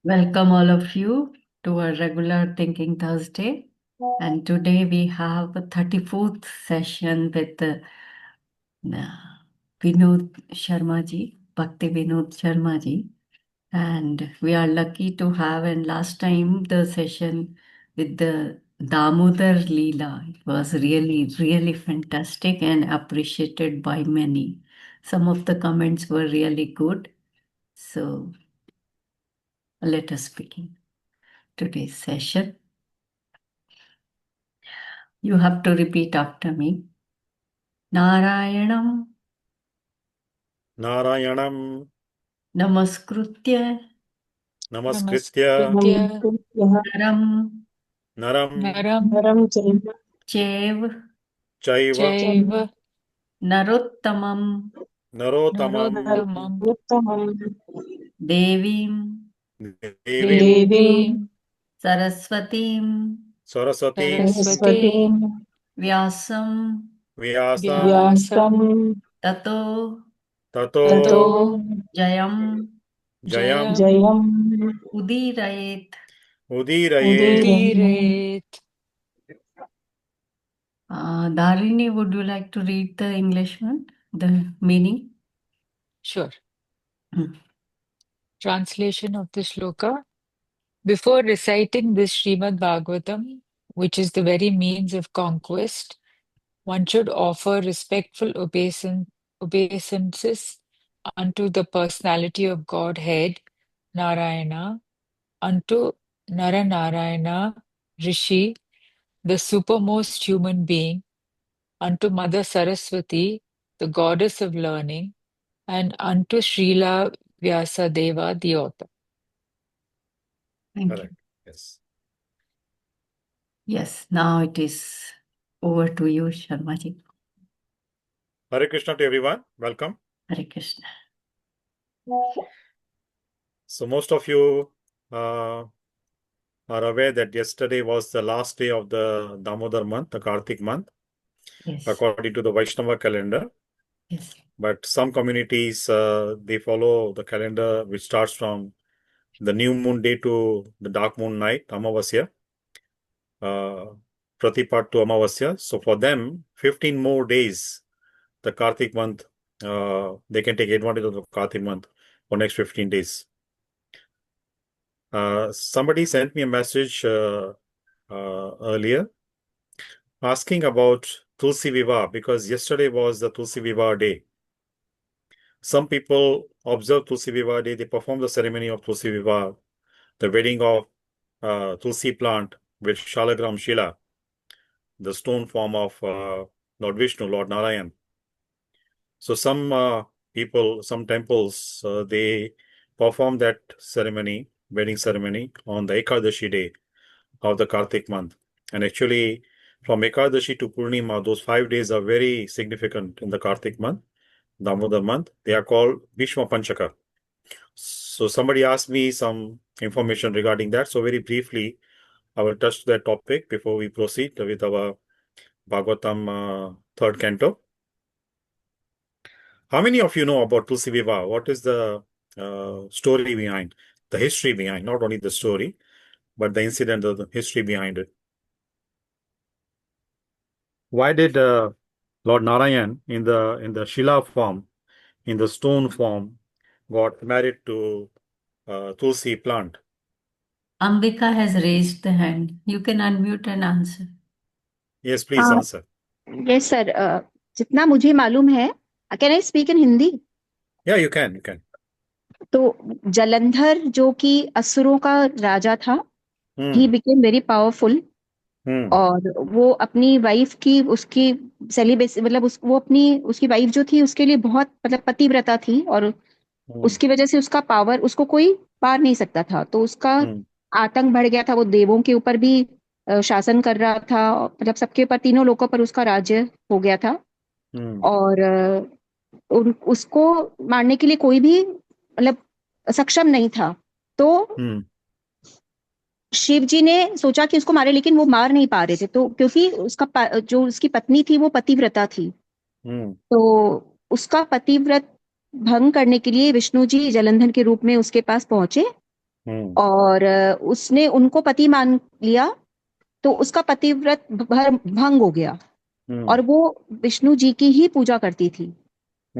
Welcome all of you to our regular Thinking Thursday. And today we have a 34th session with Vinod Sharma ji, Bhaktivinod Sharma ji. And we are lucky to have, and last time the session with the Damodar Leela, it was really, really fantastic and appreciated by many. Some of the comments were really good. So let us begin today's session. You have to repeat after me. Narayanam Narayanam Namaskritya Namaskritya Naram Naram Naram Chev Chaiva Chaiva Narottamam Narottamam Narottamam Devim Devim Devim Saraswatim Saraswatim Saraswatim Vyasam Vyasam Vyasam Tato Tato Tato Jayam Jayam Jayam Udirayet. Udirayet. Udirayet. Darini, would you like to read the English one, the meaning? Sure. Hmm. Translation of the shloka. Before reciting this Srimad Bhagvatam, which is the very means of conquest, one should offer respectful obeisances unto the personality of Godhead, Narayana, unto Naranarayana, Rishi, the supermost human being, unto Mother Saraswati, the goddess of learning, and unto Srila Vyasadeva, the author. Thank you. Correct. Yes. Yes, now it is over to you, Sharmaji. Hare Krishna to everyone. Welcome. Hare Krishna. So most of you are aware that yesterday was the last day of the Damodar month, the Kartik month, Yes. according to the Vaishnava calendar. Yes. But some communities, they follow the calendar which starts from the new moon day to the dark moon night, Amavasya, Pratipat to Amavasya. So for them, 15 more days, the Kartik month, they can take advantage of the Kartik month for next 15 days. Somebody sent me a message earlier asking about Tulsi Vivaha, because yesterday was the Tulsi Vivaha day. Some people observe Tulsi Vivaha day, they perform the ceremony of Tulsi Vivaha, the wedding of Tulsi plant with Shalagram Shila, the stone form of Lord Vishnu, Lord Narayan. So some people, some temples, they perform that ceremony, wedding ceremony, on the Ekadashi day of the Kartik month. And actually, from Ekadashi to Purnima, those 5 days are very significant in the Kartik month, Damodar month. They are called Bhishma Panchaka. So somebody asked me some information regarding that. So very briefly, I will touch that topic before we proceed with our Bhagavatam third canto. How many of you know about Tulsi Vivaha? What is the story behind, the history behind, not only the story, but the incident, the history behind it? Why did Lord Narayan in the Shila form, in the stone form, got married to Tulsi plant? Ambika has raised the hand. You can unmute and answer. Yes, please answer. Yes sir जितना मुझे मालूम है can I speak in Hindi Yeah, you can. तो जलंधर जो कि असुरों का राजा था ही बिकेम वेरी पावरफुल और वो अपनी वाइफ की उसकी सेलिब्रेसी मतलब वो अपनी उसकी वाइफ जो थी उसके लिए बहुत मतलब पतिव्रता थी और उसकी वजह से उसका पावर उसको कोई पार नहीं सकता था तो उसका आतंक बढ़ गया था वो देवों के ऊपर भी शासन कर रहा था मतलब सबके ऊपर तीनों लोगों पर उसका राज्य हो गया था और उसको मारने के लिए कोई भी मतलब सक्षम नहीं था तो शिव जी ने सोचा कि उसको मारे लेकिन वो मार नहीं पा रहे थे तो क्योंकि उसका जो उसकी पत्नी थी वो पतिव्रता थी तो उसका पतिव्रत भंग करने के लिए विष्णु जी जलंधर के रूप में उसके पास पहुंचे और उसने उनको पति मान लिया, तो उसका पतिव्रत भंग हो गया। और वो विष्णु जी की ही पूजा करती थी।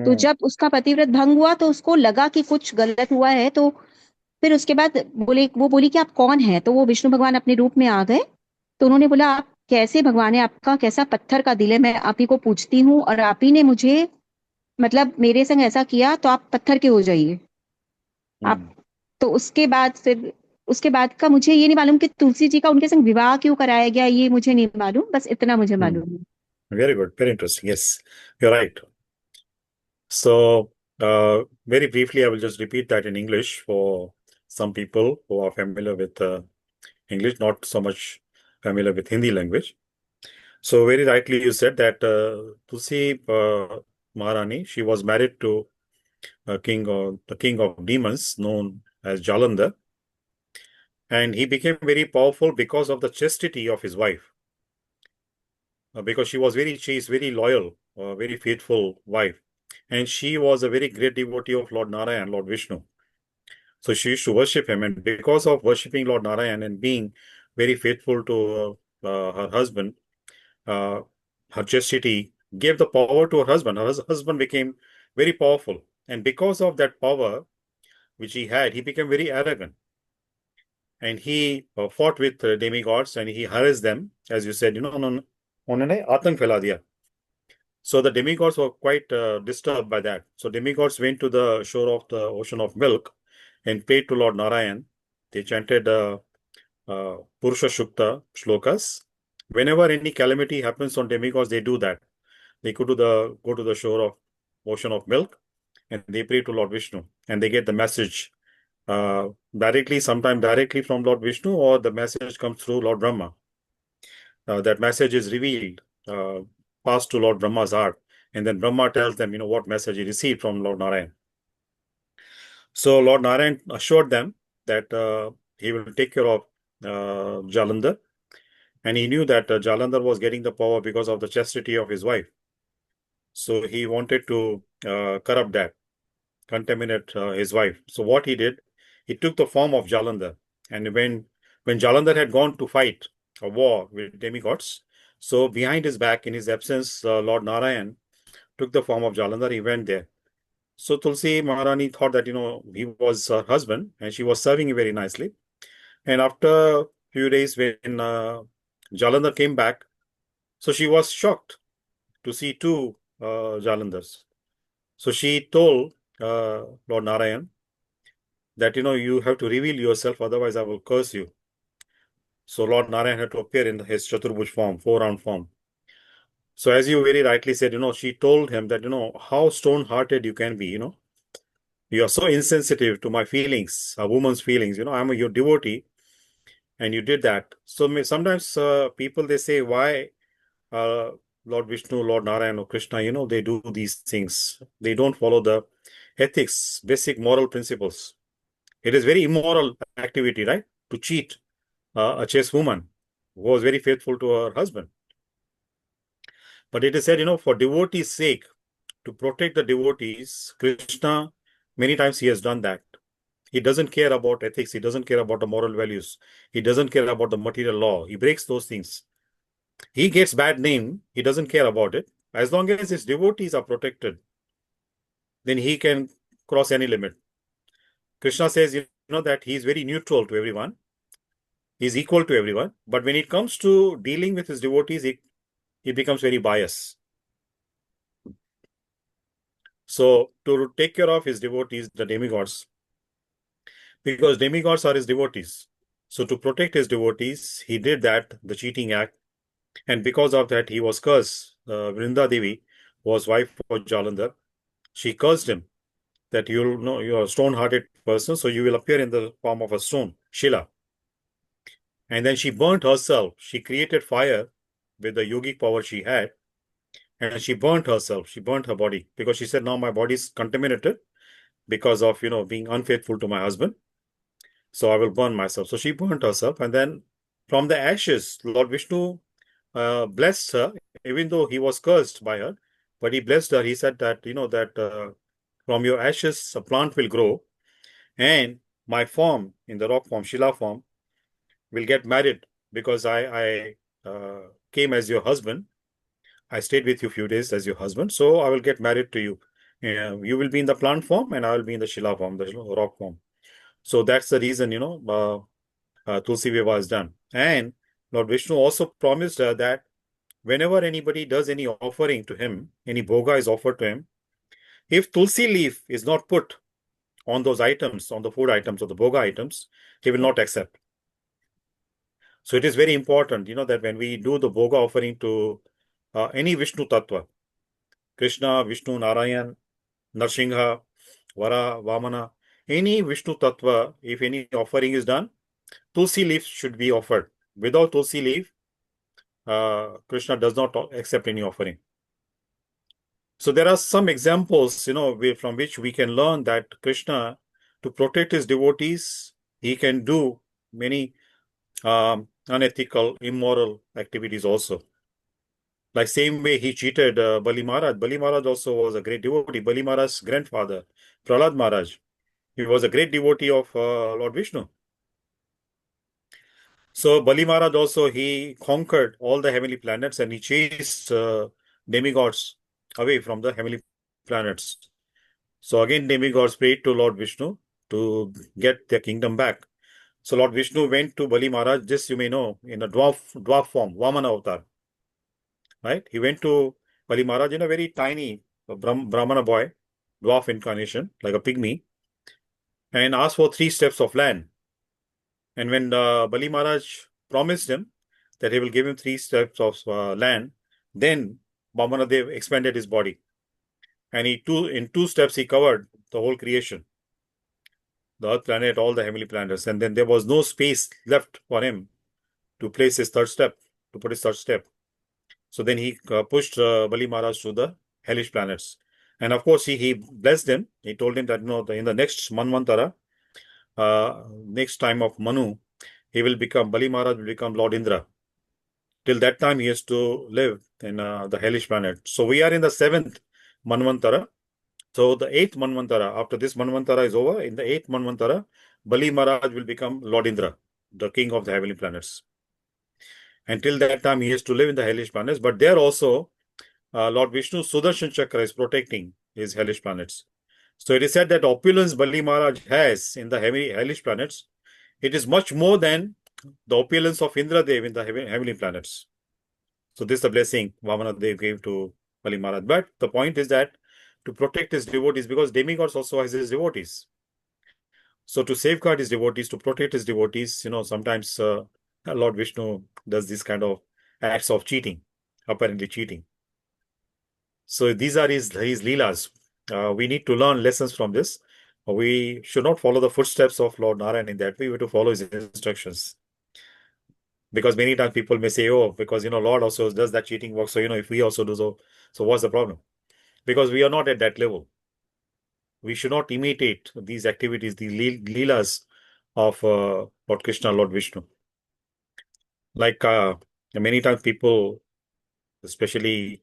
तो जब उसका पतिव्रत भंग हुआ तो उसको लगा कि कुछ गलत हुआ है, तो फिर उसके बाद वो बोली कि आप कौन हैं? तो वो विष्णु भगवान अपने रूप में आ गए। तो उन्होंने बोला, आप कैसे भगवान है आपका? कैसा पत्थर का दिल है, मैं आप ही को पूजती हूँ और आप ही ने मुझे, मतलब मेरे संग ऐसा किया, तो आप पत्थर के हो जाइए आप। तो उसके बाद का मुझे ये नहीं मालूम कि तुलसी जी का उनके संग विवाह क्यों कराया गया, ये मुझे नहीं मालूम, बस इतना मुझे मालूम है। Very good, very interesting. Yes, you're right. So, very briefly, I will just repeat that in English for some people who are familiar with English, not so much familiar with Hindi language. So, very rightly, you said that Tulsi Maharani, she was married to the king of demons known as Jalandhar, and he became very powerful because of the chastity of his wife. Because she is very loyal, very faithful wife, and she was a very great devotee of Lord Narayan, Lord Vishnu. So she used to worship him, and because of worshipping Lord Narayan and being very faithful to her husband, uh, her chastity gave the power to her husband. Her husband became very powerful, and because of that power which he had, he became very arrogant, and he fought with demigods and he harassed them, as you said. उन्होंने आतंक फैला दिया. So the demigods were quite disturbed by that. So demigods went to the shore of the ocean of milk and prayed to Lord Narayan. They chanted Purusha Shukta shlokas. Whenever any calamity happens on demigods, they do that. They go to the shore of ocean of milk and they pray to Lord Vishnu, and they get the message directly, sometimes directly from Lord Vishnu, or the message comes through Lord Brahma. That message is revealed, passed to Lord Brahma's heart, and then Brahma tells them, what message he received from Lord Narayan. So Lord Narayan assured them that he will take care of Jalandhar, and he knew that Jalandhar was getting the power because of the chastity of his wife. So he wanted to corrupt that, contaminate his wife. So what he did, he took the form of Jalandhar, and when Jalandhar had gone to fight a war with demigods, so behind his back, in his absence, Lord Narayan took the form of Jalandhar. He went there. So Tulsi Maharani thought that he was her husband, and she was serving him very nicely. And after a few days, when Jalandhar came back, so she was shocked to see two Jalandhars. So she told Lord Narayan that you have to reveal yourself, otherwise I will curse you. So Lord Narayan had to appear in his Chaturbhuj form, four-round form. So as you very rightly said, she told him that how stone-hearted you can be. You are so insensitive to my feelings, a woman's feelings. I'm your devotee, and you did that. So sometimes people, they say, why uh, Lord Vishnu, Lord Narayan, or Krishna, they do these things. They don't follow the ethics, basic moral principles. It is very immoral activity, right? To cheat a chaste woman who was very faithful to her husband. But it is said, for devotees' sake, to protect the devotees, Krishna, many times he has done that. He doesn't care about ethics. He doesn't care about the moral values. He doesn't care about the material law. He breaks those things. He gets bad name. He doesn't care about it. As long as his devotees are protected, then he can cross any limit. Krishna says, that he is very neutral to everyone. He is equal to everyone. But when it comes to dealing with his devotees, he becomes very biased. So to take care of his devotees, the demigods, because demigods are his devotees. So to protect his devotees, he did that, the cheating act. And because of that, he was cursed. Vrinda Devi was wife of Jalandhar. She cursed him that you're a stone-hearted person, so you will appear in the form of a stone, Shila. And then she burnt herself. She created fire with the yogic power she had, and she burnt herself. She burnt her body because she said, now my body is contaminated because of being unfaithful to my husband. So I will burn myself. So she burnt herself, and then from the ashes, Lord Vishnu blessed her, even though he was cursed by her. But he blessed her. He said that that from your ashes a plant will grow, and my form, in the rock form, Shila form, will get married because I came as your husband. I stayed with you a few days as your husband, so I will get married to you. You will be in the plant form, and I will be in the Shila form, the rock form. So that's the reason, Tulsi Vivaha is done. And Lord Vishnu also promised that whenever anybody does any offering to him, any bhoga is offered to him, if Tulsi leaf is not put on those items, on the food items or the bhoga items, he will not accept. So it is very important, that when we do the bhoga offering to any Vishnu Tattva, Krishna, Vishnu, Narayan, Narsingha, Vara, Vamana, any Vishnu Tattva, if any offering is done, Tulsi leaf should be offered. Without Tulsi leaf, Krishna does not accept any offering. So there are some examples, from which we can learn that Krishna, to protect his devotees, he can do many unethical, immoral activities also. Like same way he cheated Bali Maharaj. Bali Maharaj also was a great devotee. Bali Maharaj's grandfather, Prahlad Maharaj, he was a great devotee of Lord Vishnu. So Bali Maharaj also, he conquered all the heavenly planets and he chased demigods away from the heavenly planets. So again, demigods prayed to Lord Vishnu to get their kingdom back. So Lord Vishnu went to Bali Maharaj, just you may know, in a dwarf form, Vamana avatar. Right? He went to Bali Maharaj in a very tiny Brahmana boy, dwarf incarnation, like a pygmy, and asked for 3 steps of land. And when Bali Maharaj promised him that he will give him 3 steps of land, then Vamanadev expanded his body. And in 2 steps, he covered the whole creation, the earth planet, all the heavenly planets. And then there was no space left for him to place his third step, to put his third step. So then he pushed Bali Maharaj to the hellish planets. And of course, he blessed him. He told him that in the next Manvantara, next time of Manu, Bali Maharaj will become Lord Indra. Till that time, he has to live in the hellish planet. So we are in the 7th Manvantara. So the 8th Manvantara, after this Manvantara is over, in the 8th Manvantara, Bali Maharaj will become Lord Indra, the king of the heavenly planets. Until that time, he has to live in the hellish planets. But there also, Lord Vishnu Sudarshan Chakra is protecting his hellish planets. So it is said that opulence Bali Maharaj has in the hellish planets, it is much more than the opulence of Indradev in the heavenly planets. So this is the blessing Vamanadev gave to Bali Maharaj. But the point is that to protect his devotees, because demigods also has his devotees. So to safeguard his devotees, to protect his devotees, sometimes Lord Vishnu does this kind of acts of cheating, apparently cheating. So these are his leelas. We need to learn lessons from this. We should not follow the footsteps of Lord Narayan in that way. We have to follow his instructions. Because many times people may say, oh, because, Lord also does that cheating work. So, if we also do so what's the problem? Because we are not at that level. We should not imitate these activities, the leelas of Lord Krishna, Lord Vishnu. Like many times people, especially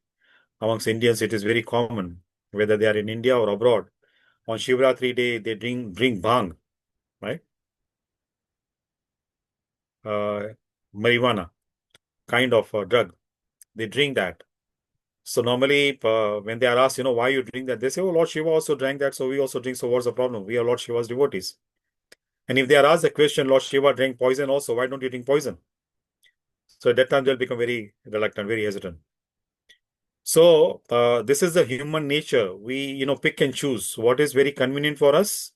amongst Indians, it is very common, whether they are in India or abroad, on Shivratri day, they drink bhang, right? Marijuana, kind of a drug. They drink that. So normally, when they are asked, why you drink that, they say, oh, Lord Shiva also drank that, so we also drink. So what's the problem? We are Lord Shiva's devotees. And if they are asked the question, Lord Shiva drank poison also, why don't you drink poison? So at that time, they'll become very reluctant, very hesitant. So this is the human nature. We, pick and choose what is very convenient for us.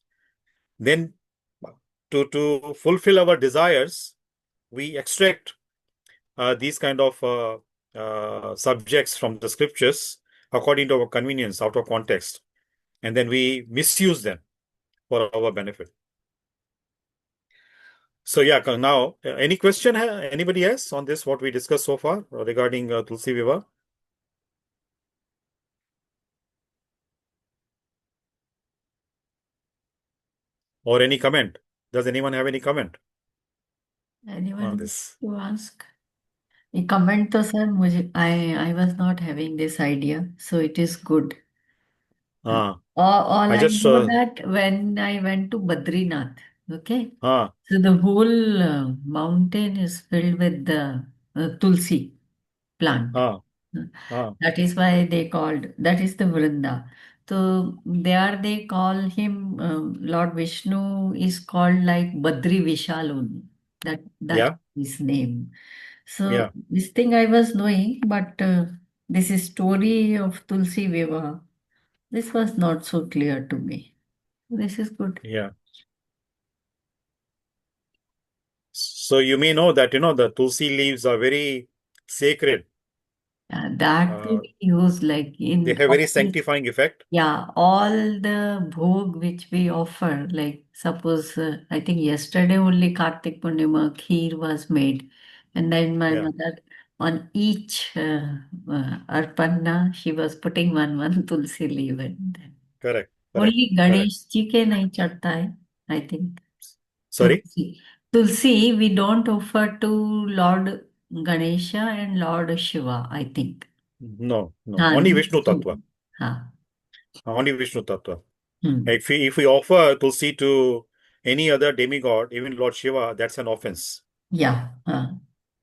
Then to fulfill our desires, we extract these kind of subjects from the scriptures according to our convenience, out of context, and then we misuse them for our benefit. So yeah, now any question anybody has on this, what we discussed so far regarding Tulsi Vivaha? Or any comment? Does anyone have any comment on Anyone this? to ask? A comment तो sir मुझे I was not having this idea, so it is good. Ah, All I I just know that when I went to Badrinath, Okay. Ah, So the whole mountain is filled with the tulsi plant. ah, ah. That is why they called, that is the Vrinda. So there they call him, Lord Vishnu is called like Badri Vishal only. That Yeah, is his name. So yeah, this thing I was knowing, but this is story of Tulsi Vivaha. This was not so clear to me. This is good. yeah. So you may know that, the tulsi leaves are very sacred. That Uh, we use like they in have very all, sanctifying effect. yeah, all the bhog which we offer, like suppose I think yesterday only Kartik Purnima kheer was made, and then my Yeah, mother on each arpanna she was putting one tulsi leaf, and then correct, correct, only correct. Ganesh ji ke nahi chadta hai, I think. Sorry? Tulsi. Tulsi, we don't offer to Lord Ganesha and Lord Shiva, I think. No, no. हाँ, Only these Vishnu two. Tattva. हाँ. Only Vishnu Tattva. Hmm. If we offer tulsi to any other demigod, even Lord Shiva, that's an offense. Yeah.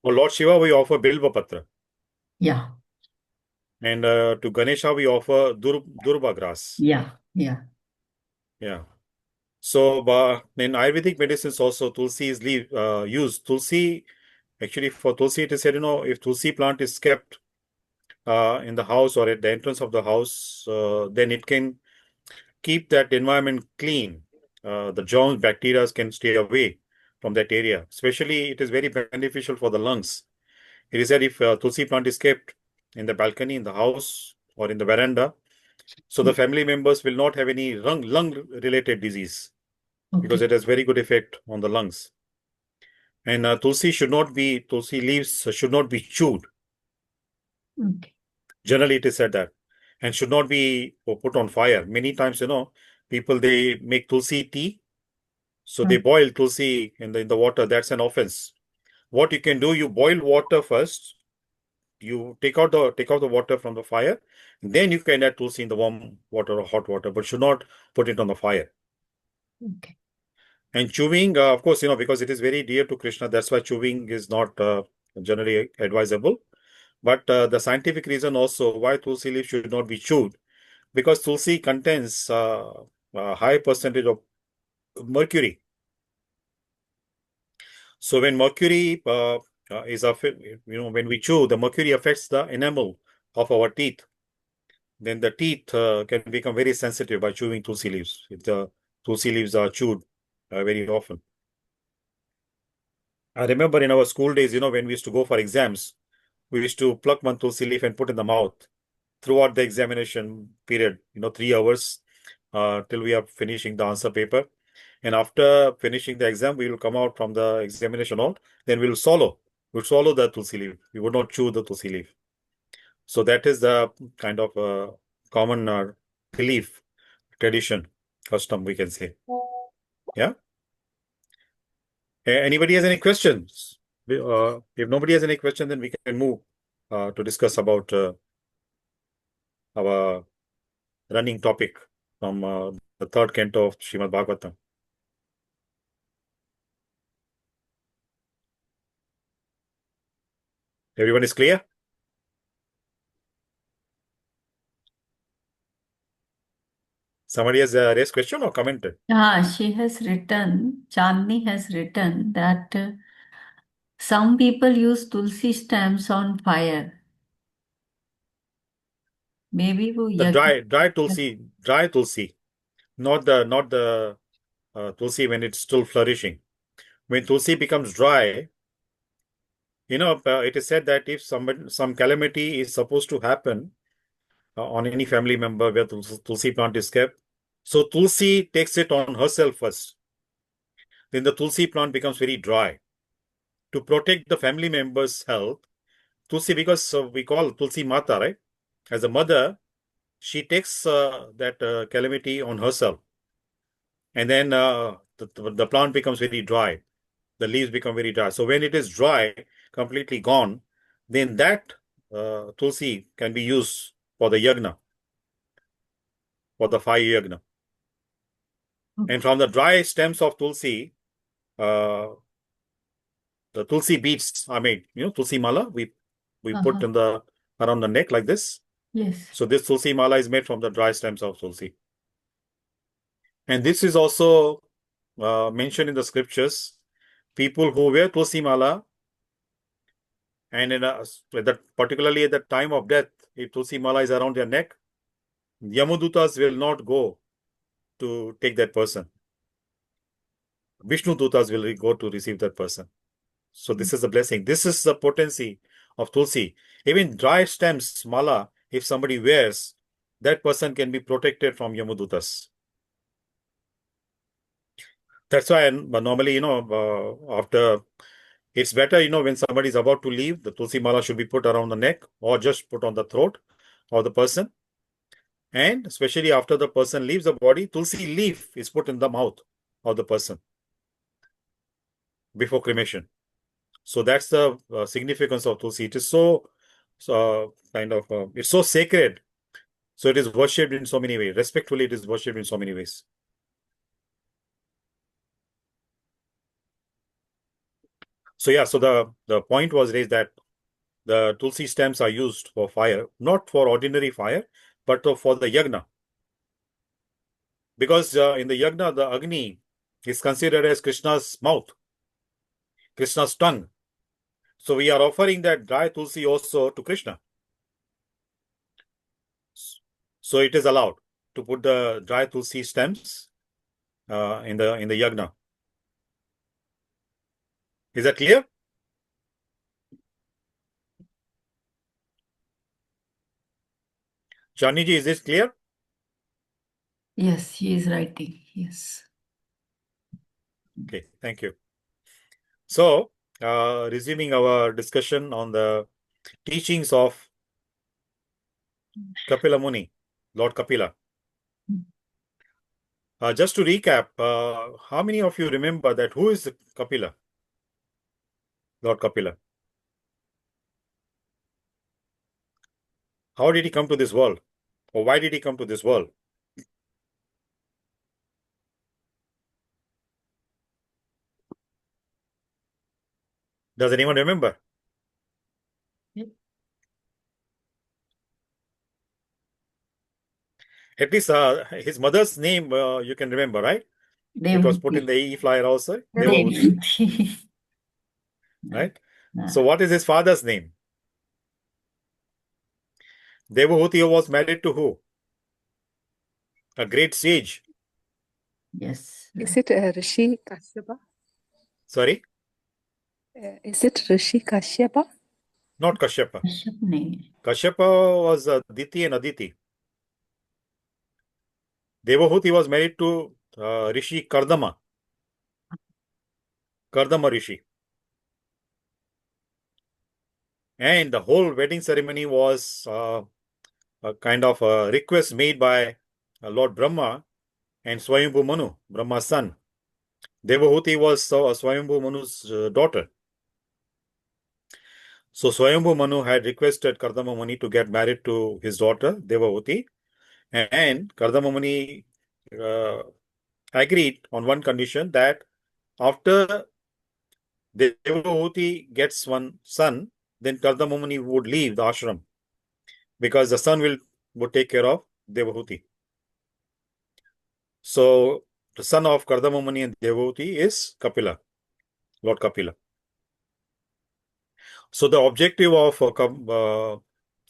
For Lord Shiva, we offer Bilva Patra. Yeah. And to Ganesha, we offer Durba grass. Yeah. Yeah. Yeah. So in Ayurvedic medicines also, tulsi is used. Tulsi, actually for tulsi, it is said, if tulsi plant is kept in the house or at the entrance of the house, then it can keep that environment clean. The germs, bacteria can stay away from that area. Especially, it is very beneficial for the lungs. It is said if tulsi plant is kept in the balcony, in the house, or in the veranda, so the family members will not have any lung-related disease because Okay. it has very good effect on the lungs. And tulsi leaves should not be chewed. Okay. Generally, it is said that, and should not be put on fire. Many times, people they make tulsi tea, so they boil tulsi in the water. That's an offense. What you can do, you boil water first. You take out the water from the fire, then you can add tulsi in the warm water or hot water, but should not put it on the fire. Okay. And chewing, of course, because it is very dear to Krishna, that's why chewing is not generally advisable. But the scientific reason also why tulsi leaf should not be chewed, because tulsi contains a high percentage of mercury. So when mercury when we chew, the mercury affects the enamel of our teeth. Then the teeth can become very sensitive by chewing tulsi leaves if the tulsi leaves are chewed very often. I remember in our school days, when we used to go for exams, we used to pluck one tulsi leaf and put in the mouth throughout the examination period, 3 hours till we are finishing the answer paper. And after finishing the exam, we will come out from the examination hall. Then we'll swallow the tulsi leaf. We would not chew the tulsi leaf. So that is the kind of common belief, tradition, custom, we can say. Yeah. Anybody has any questions? If nobody has any question, then we can move to discuss about our running topic from the third canto of Srimad Bhagavatam. Everyone is clear? Somebody has raised question or commented? She has written, Chandni has written that some people use tulsi stems on fire. Maybe वो The यज्ञ dry tulsi, not the tulsi when it's still flourishing. When tulsi becomes dry, it is said that if some calamity is supposed to happen on any family member where tulsi plant is kept, so tulsi takes it on herself first. Then the tulsi plant becomes very dry. To protect the family member's health, tulsi, because we call tulsi mata, right? As a mother, she takes that calamity on herself, and then the plant becomes very dry. The leaves become very dry. So when it is dry, completely gone, then that tulsi can be used for the yagna, for the fire yagna. And from the dry stems of tulsi, the tulsi beads are made. Tulsi mala we put in the around the neck like this. Yes. So this tulsi mala is made from the dry stems of tulsi. And this is also mentioned in the scriptures. People who wear tulsi mala, and particularly at the time of death, if tulsi mala is around their neck, Yamadutas will not go to take that person. Vishnu Dutas will go to receive that person. So this is a blessing. This is the potency of tulsi. Even dry stems, mala, if somebody wears, that person can be protected from Yamadutas. That's why normally, after, it's better, when somebody is about to leave, the tulsi mala should be put around the neck or just put on the throat of the person. And especially after the person leaves the body, tulsi leaf is put in the mouth of the person before cremation. So that's the significance of tulsi. It is it's so sacred. So it is worshipped in so many ways. Respectfully, it is worshipped in so many ways. So yeah, so the point was raised that the tulsi stems are used for fire, not for ordinary fire, but for the yagna. Because in the yagna, the Agni is considered as Krishna's mouth, Krishna's tongue. So we are offering that dry tulsi also to Krishna. So it is allowed to put the dry tulsi stems in the yagna. Is that clear? Janiji, is this clear? Yes, he is writing. Yes. Okay, thank you. So, resuming our discussion on the teachings of Kapila Muni, Lord Kapila. Just to recap, how many of you remember that who is Kapila? Lord Kapila. How did he come to this world? Or why did he come to this world? Does anyone remember? Yep. At least his mother's name you can remember, right? It was put in the e-flyer also. Devahuti. Right? So what is his father's name? Devahuti was married to who? A great sage. Yes. Is it Rishi Kashyapa? Sorry? Is it Rishi Kashyapa? Not Kashyapa. Kashyap Kashyapa was Diti and Aditi. Devahuti was married to Rishi Kardama. Kardama Rishi. And the whole wedding ceremony was a kind of a request made by Lord Brahma and Swayambhu Manu, Brahma's son. Devahuti was Swayambhu Manu's daughter. So Swayambhu Manu had requested Kardama Muni to get married to his daughter, Devahuti. And Kardama Muni agreed on one condition, that after Devahuti gets one son, then Kardama Muni would leave the ashram, because the son would take care of Devahuti. So the son of Kardama Muni and Devahuti is Kapila, Lord Kapila. So the objective of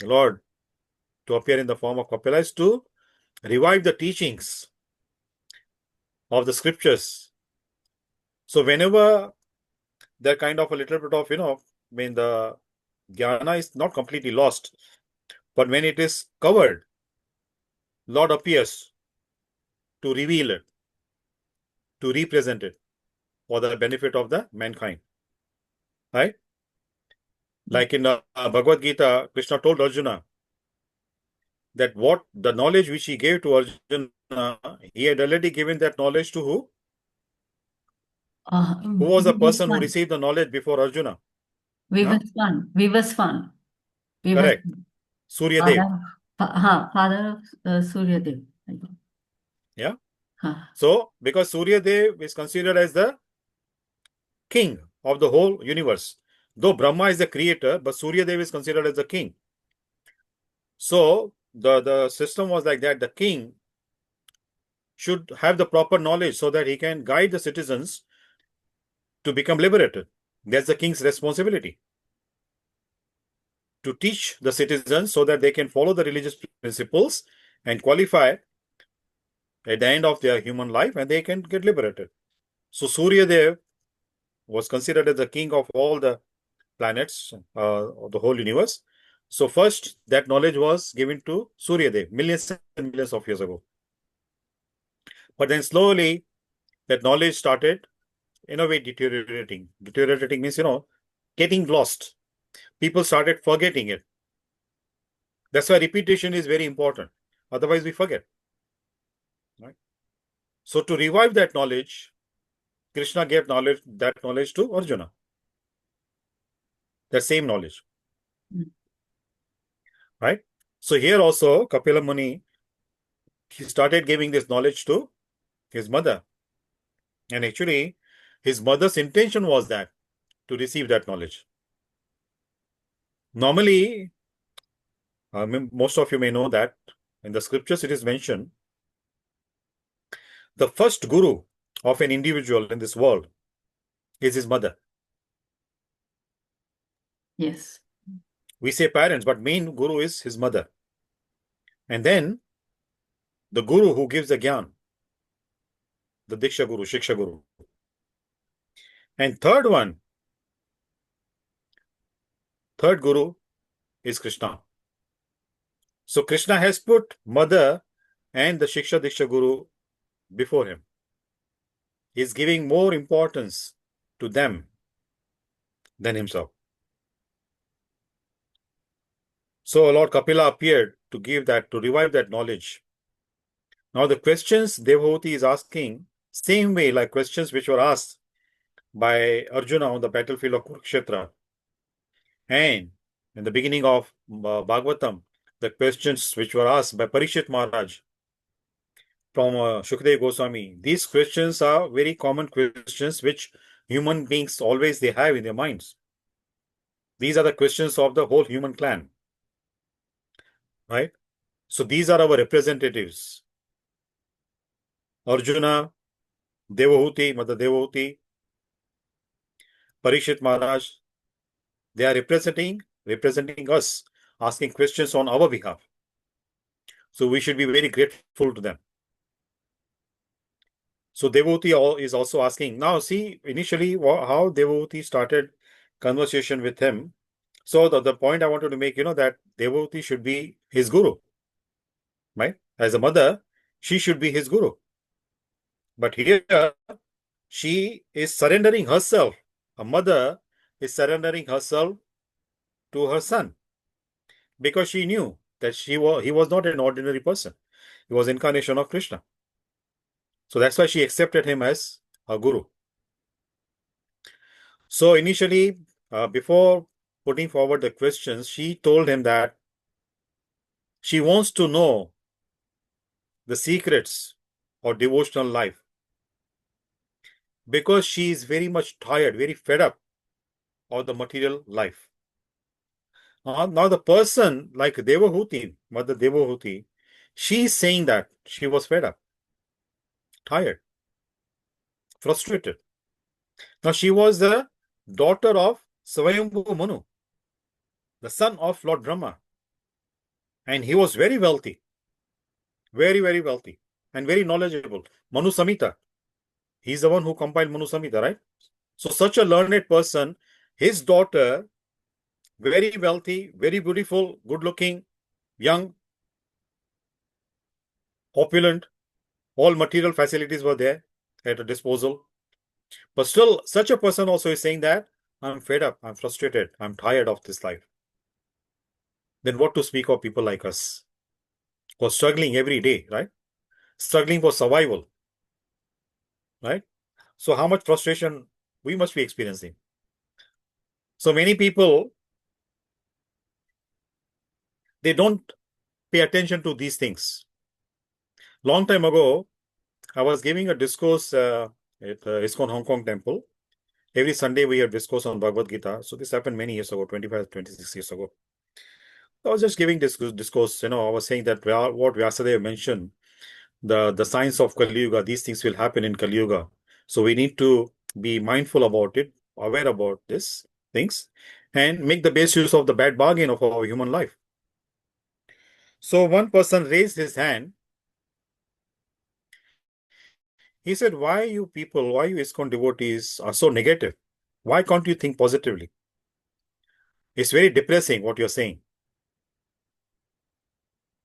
Lord to appear in the form of Kapila is to revive the teachings of the scriptures. So whenever there kind of a little bit of, when the jnana is not completely lost, but when it is covered, Lord appears to reveal it, to represent it for the benefit of the mankind. Right? Like in Bhagavad Gita, Krishna told Arjuna that what the knowledge which he gave to Arjuna, he had already given that knowledge to who? Who was the person who received the knowledge before Arjuna? Vivasvan. Correct. Surya Dev. Father of Surya Dev. Yeah. So, because Surya Dev is considered as the king of the whole universe. Though Brahma is the creator, but Surya Dev is considered as the king. So the system was like that. The king should have the proper knowledge so that he can guide the citizens to become liberated. That's the king's responsibility, to teach the citizens so that they can follow the religious principles and qualify at the end of their human life and they can get liberated. So Surya Dev was considered as the king of all the planets of the whole universe. So first, that knowledge was given to Surya Dev millions and millions of years ago. But then slowly, that knowledge started, in a way, deteriorating. Deteriorating means, getting lost. People started forgetting it. That's why repetition is very important. Otherwise, we forget. Right? So to revive that knowledge, Krishna gave that knowledge to Arjuna. The same knowledge. Right? So here also, Kapila Muni, he started giving this knowledge to his mother. And actually, his mother's intention was that, to receive that knowledge. Normally, most of you may know that in the scriptures it is mentioned, the first guru of an individual in this world is his mother. Yes. We say parents, but main guru is his mother. And then the guru who gives the gyan, the Diksha Guru, Shiksha Guru. And third guru is Krishna. So Krishna has put mother and the Shiksha Diksha Guru before him. He is giving more importance to them than himself. So Lord Kapila appeared to revive that knowledge. Now the questions Devhuti is asking, same way like questions which were asked by Arjuna on the battlefield of Kurukshetra. And in the beginning of Bhagvatam, the questions which were asked by Parikshit Maharaj from Shukdev Goswami, these questions are very common questions which human beings always they have in their minds. These are the questions of the whole human clan. Right? So these are our representatives. Arjuna, Devahuti, Mother Devahuti, Parikshit Maharaj, they are representing us, asking questions on our behalf. So we should be very grateful to them. So Devahuti is also asking. Now see, initially how Devahuti started conversation with him. So the point I wanted to make, that Devahuti should be his guru. Right? As a mother, she should be his guru. But here, she is surrendering herself. A mother is surrendering herself to her son because she knew that he was not an ordinary person. He was incarnation of Krishna. So that's why she accepted him as her guru. So initially, before putting forward the questions, she told him that she wants to know the secrets of devotional life because she is very much tired, very fed up of the material life. Now the person like Devahuti, Mother Devahuti, she is saying that she was fed up, tired, frustrated. Now she was the daughter of Swayambhu Manu, the son of Lord Brahma. And he was very wealthy, very, very wealthy and very knowledgeable. Manu Samhita. He's the one who compiled Manu Samhita, right? So such a learned person, his daughter, very wealthy, very beautiful, good looking, young, opulent, all material facilities were there at her disposal. But still, such a person also is saying that I'm fed up, I'm frustrated, I'm tired of this life. Then what to speak of people like us who are struggling every day, right? Struggling for survival, right? So how much frustration we must be experiencing. So many people, they don't pay attention to these things. Long time ago, I was giving a discourse at ISKCON Hong Kong temple, every Sunday we have discourse on Bhagavad Gita. So this happened many years ago, 25, 26 years ago. I was just giving this discourse, I was saying that what Vyasadeva mentioned, the science of Kali Yuga, these things will happen in Kali Yuga. So we need to be mindful about it, aware about these things, and make the best use of the bad bargain of our human life. So one person raised his hand. He said, why you people, why you ISKCON devotees are so negative? Why can't you think positively? It's very depressing what you're saying.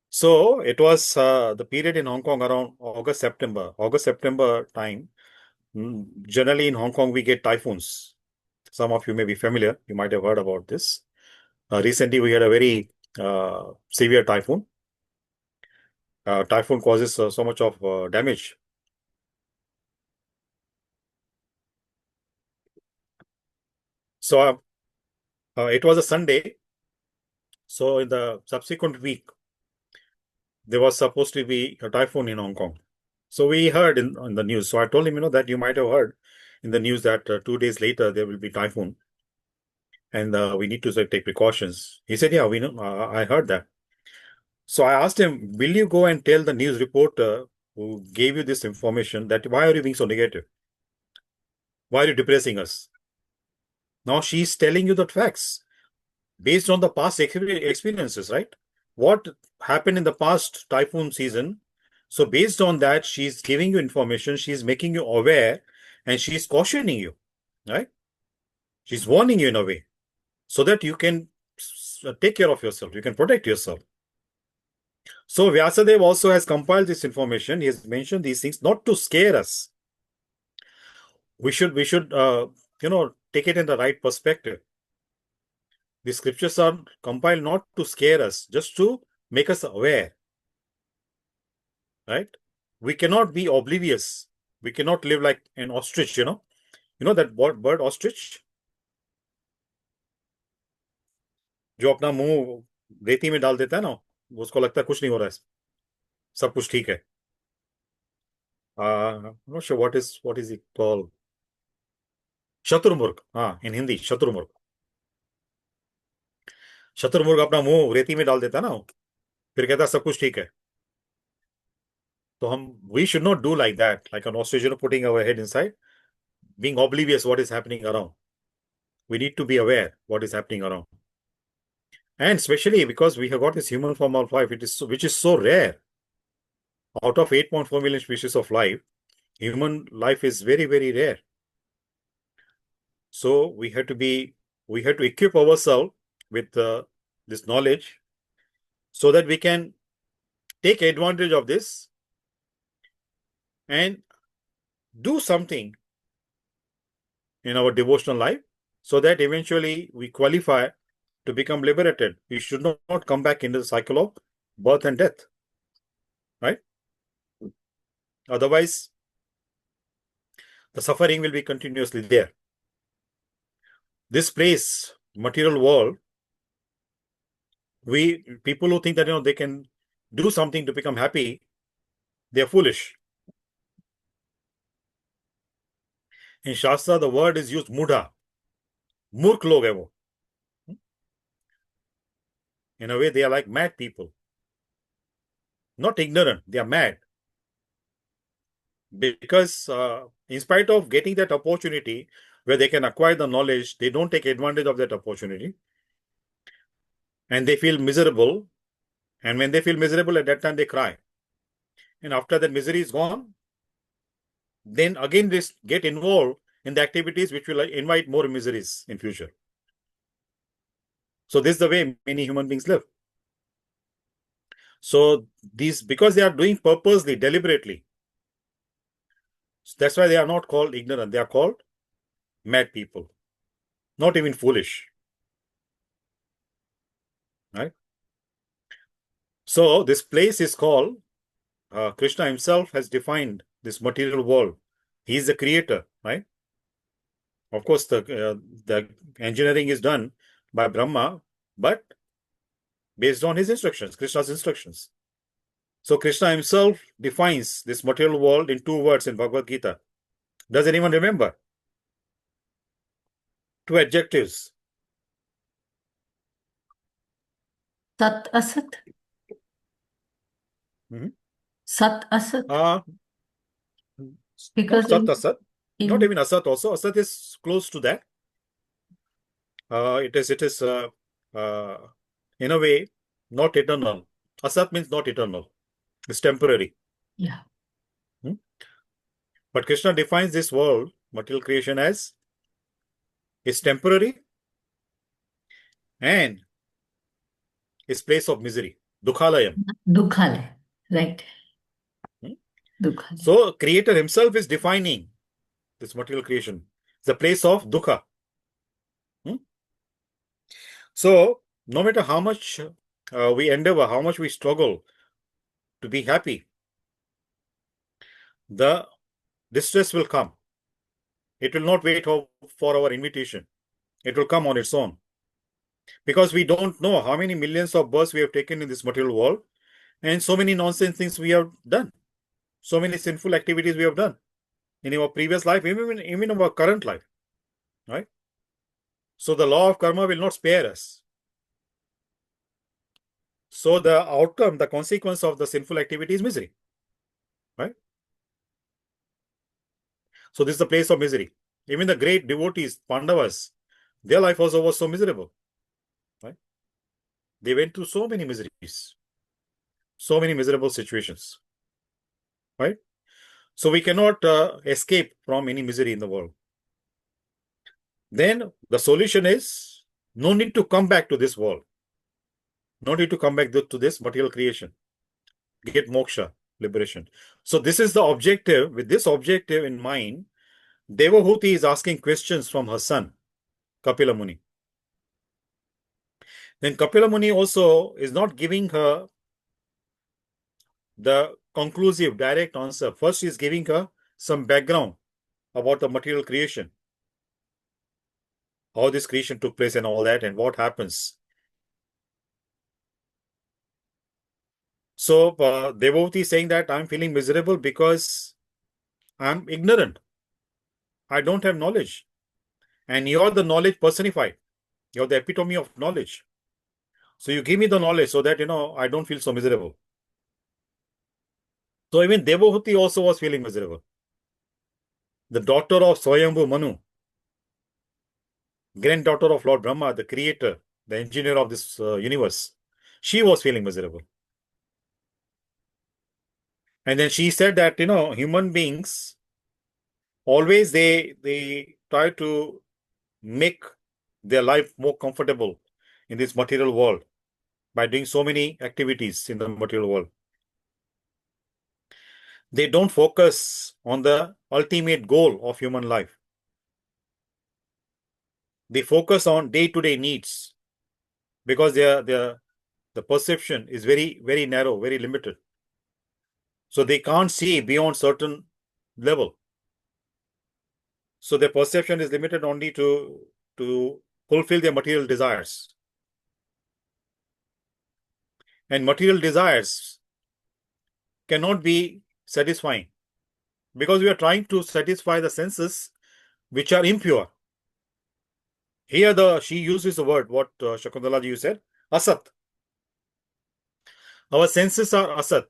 So it was the period in Hong Kong around August, September time. Generally in Hong Kong, we get typhoons. Some of you may be familiar. You might have heard about this. Recently, we had a very severe typhoon. Typhoon causes so much of damage. So it was a Sunday. So in the subsequent week, there was supposed to be a typhoon in Hong Kong. So we heard on the news. So I told him, that you might have heard in the news that 2 days later there will be typhoon, and we need to take precautions. He said, yeah, we know. I heard that. So I asked him, will you go and tell the news reporter who gave you this information that why are you being so negative? Why are you depressing us? Now she's telling you the facts based on the past experiences, right? What happened in the past typhoon season. So based on that, she's giving you information, she's making you aware, and she's cautioning you, right? She's warning you in a way so that you can take care of yourself, you can protect yourself. So Vyasadeva also has compiled this information. He has mentioned these things not to scare us. We should take it in the right perspective. The scriptures are compiled not to scare us, just to make us aware, right? We cannot be oblivious. We cannot live like an ostrich, you know that bird ostrich, जो अपना मुंह रेती में डाल देता है ना, उसको लगता है कुछ नहीं हो रहा है, सब कुछ ठीक है. I'm not sure what is it called. शतुरमुर्ग, हाँ, in Hindi शतुरमुर्ग. शतुरमुर्ग अपना मुंह रेती में डाल देता है ना, फिर कहता है सब कुछ ठीक है. तो we should not do like that, like an ostrich, putting our head inside, being oblivious what is happening around. We need to be aware what is happening around. And especially because we have got this human form of life, which is so rare. Out of 8.4 million species of life, human life is very, very rare. So we have to equip ourselves with this knowledge so that we can take advantage of this and do something in our devotional life so that eventually we qualify to become liberated. We should not come back into the cycle of birth and death, right? Otherwise, the suffering will be continuously there. This place, material world, people who think that they can do something to become happy, they are foolish. In Shastra, the word is used mudha. Murk log hai wo. In a way, they are like mad people. Not ignorant, they are mad. Because in spite of getting that opportunity where they can acquire the knowledge, they don't take advantage of that opportunity. And they feel miserable. And when they feel miserable, at that time they cry. And after that misery is gone, then again they get involved in the activities which will invite more miseries in future. So this is the way many human beings live. So because they are doing purposely, deliberately, that's why they are not called ignorant. They are called mad people, not even foolish, right? So this place is called, Krishna himself has defined this material world. He is the creator, right? Of course, the engineering is done by Brahma, but based on his instructions, Krishna's instructions. So Krishna himself defines this material world in 2 words in Bhagavad Gita. Does anyone remember? Two adjectives. Sat Asat. Mhm. Sat Asat. Not Because Sat Asat. Not in even Asat also. Asat is close to that. It is in a way not eternal. Asat means not eternal. It's temporary. yeah, But Krishna defines this world, material creation, as it's temporary and it's place of misery. Dukhalayam. Dukhalaya. Right. Hmm? Dukhalaya. So Creator himself is defining this material creation. It's a place of dukha. So no matter how much we endeavor, how much we struggle to be happy, the distress will come. It will not wait for our invitation. It will come on its own. Because we don't know how many millions of births we have taken in this material world, and so many nonsense things we have done. So many sinful activities we have done in our previous life, even our current life. Right? So the law of karma will not spare us. So the outcome, the consequence of the sinful activity is misery. Right? So this is the place of misery. Even the great devotees, Pandavas, their life also was so miserable. Right? They went through so many miseries, so many miserable situations. Right? So we cannot escape from any misery in the world. Then the solution is no need to come back to this world. No need to come back to this material creation. Get moksha, liberation. So this is the objective. With this objective in mind, Devahuti is asking questions from her son, Kapila Muni. Then Kapila Muni also is not giving her the conclusive, direct answer. First, he is giving her some background about the material creation, how this creation took place and all that, and what happens. So Devavati is saying that I'm feeling miserable because I'm ignorant. I don't have knowledge. And you're the knowledge personified. You're the epitome of knowledge. So you give me the knowledge so that, I don't feel so miserable. So even Devavati also was feeling miserable. The daughter of Swayambhu Manu, granddaughter of Lord Brahma, the creator, the engineer of this universe, she was feeling miserable. And then she said that, human beings, always they try to make their life more comfortable in this material world by doing so many activities in the material world. They don't focus on the ultimate goal of human life. They focus on day-to-day needs because the perception is very, very narrow, very limited. So they can't see beyond certain level. So their perception is limited only to fulfill their material desires. And material desires cannot be satisfying because we are trying to satisfy the senses which are impure. Here she uses the word, what Shakuntala you said, asat. Our senses are asat.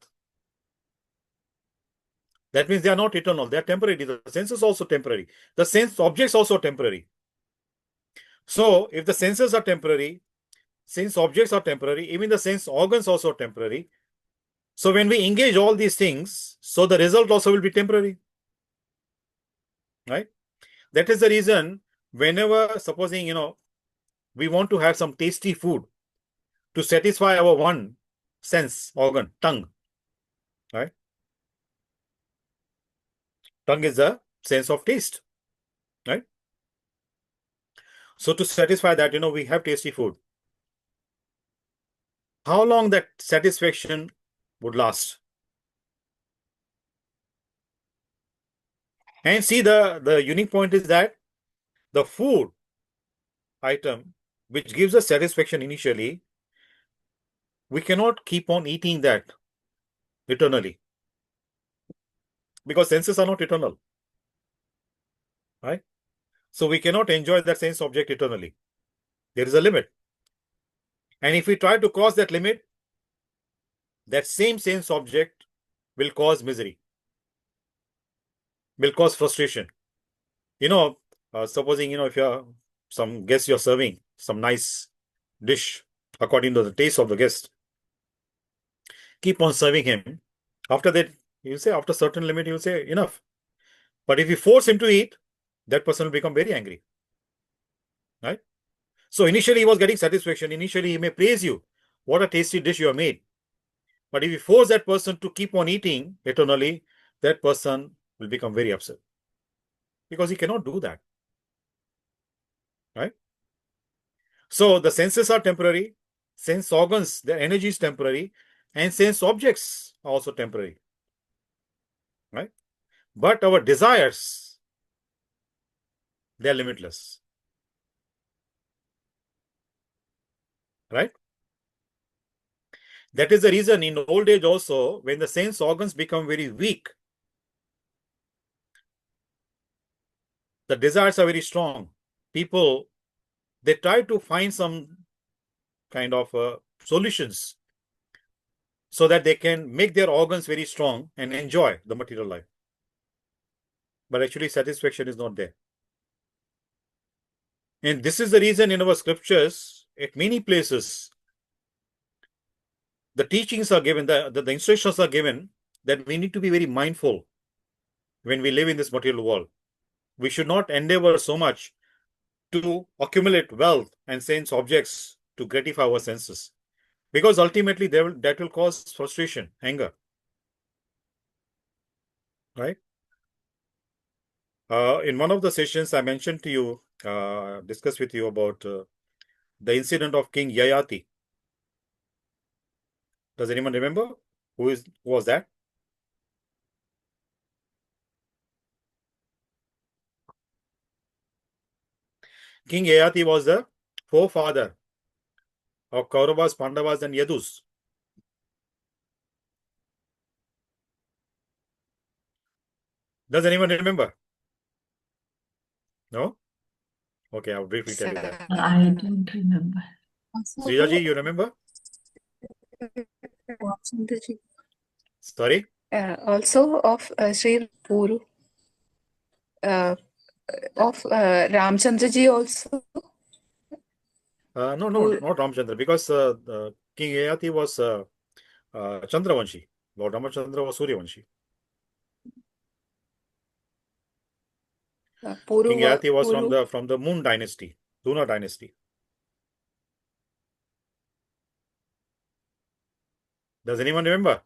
That means they are not eternal, they are temporary. The senses also temporary. The sense objects also temporary. So if the senses are temporary, sense objects are temporary, even the sense organs also temporary. So when we engage all these things, so the result also will be temporary. Right? That is the reason whenever, supposing, we want to have some tasty food to satisfy our one sense organ, tongue. Right? Tongue is the sense of taste. Right? So to satisfy that, we have tasty food. How long that satisfaction would last? And see, the unique point is that the food item which gives us satisfaction initially, we cannot keep on eating that eternally because senses are not eternal. Right? So we cannot enjoy that sense object eternally. There is a limit. And if we try to cross that limit, that same sense object will cause misery, will cause frustration. Supposing, if you're some guest you're serving, some nice dish according to the taste of the guest, keep on serving him. After that, you say, after certain limit, you say, enough. But if you force him to eat, that person will become very angry. Right? So initially he was getting satisfaction. Initially he may praise you. What a tasty dish you have made. But if you force that person to keep on eating eternally, that person will become very upset. Because he cannot do that. Right? So the senses are temporary. Sense organs, their energy is temporary. And sense objects are also temporary. Right? But our desires, they are limitless. Right? That is the reason in old age also, when the sense organs become very weak, the desires are very strong. People, they try to find some kind of solutions so that they can make their organs very strong and enjoy the material life. But actually satisfaction is not there. And this is the reason in our scriptures, at many places, the teachings are given, the instructions are given that we need to be very mindful when we live in this material world. We should not endeavor so much to accumulate wealth and sense objects to gratify our senses, because ultimately that will cause frustration, anger. Right? In one of the sessions, I mentioned to you, discussed with you about the incident of King Yayati. Does anyone remember? Who was that? King Yayati was the forefather of Kauravas, Pandavas, and Yadus. Does anyone remember? No? Okay, I'll briefly tell you that. I don't remember. Srijaji, you remember? Ramchandraji. Sorry? Also of Sri Puru. Of Ramchandraji also. No, not Ramchandra, because King Yayati was Chandravanshi. Lord Ramachandra was Suryavanshi. King Yayati was from the Moon dynasty, Lunar dynasty. Does anyone remember?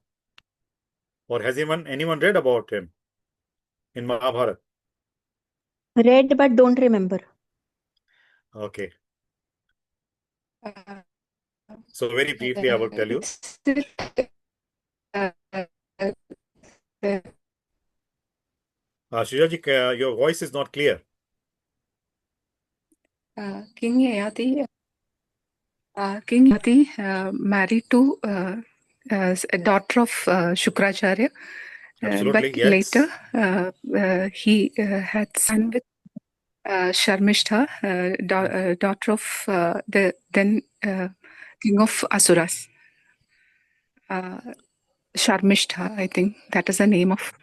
Or has anyone read about him in Mahabharata? Read but don't remember. Okay. So very briefly, I will tell you. Srijaji, your voice is not clear. King Yayati married to a daughter of Shukracharya. Absolutely, But yes. later he had son with Sharmishtha, daughter of the then king of Asuras. Sharmishtha, I think that is the name of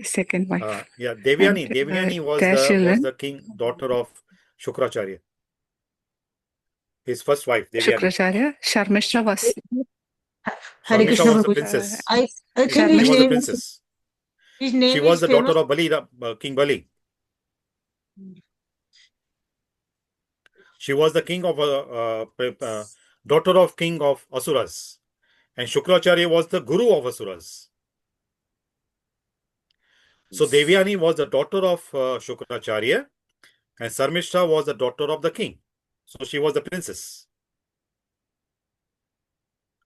second wife. Yeah, Devyani. And, Devyani was the king, daughter of Shukracharya. His first wife, Devyani. Shukracharya. Sharmishtha was. Hare Sharmishtha Krishna was the Prabhu. princess. I think She his was the name, princess. his name She was is the famous. daughter of Bali, King Bali. She was the king of daughter of king of Asuras, and Shukracharya was the guru of Asuras. So Devyani was the daughter of Shukracharya, and Sarmishta was the daughter of the king. So she was the princess.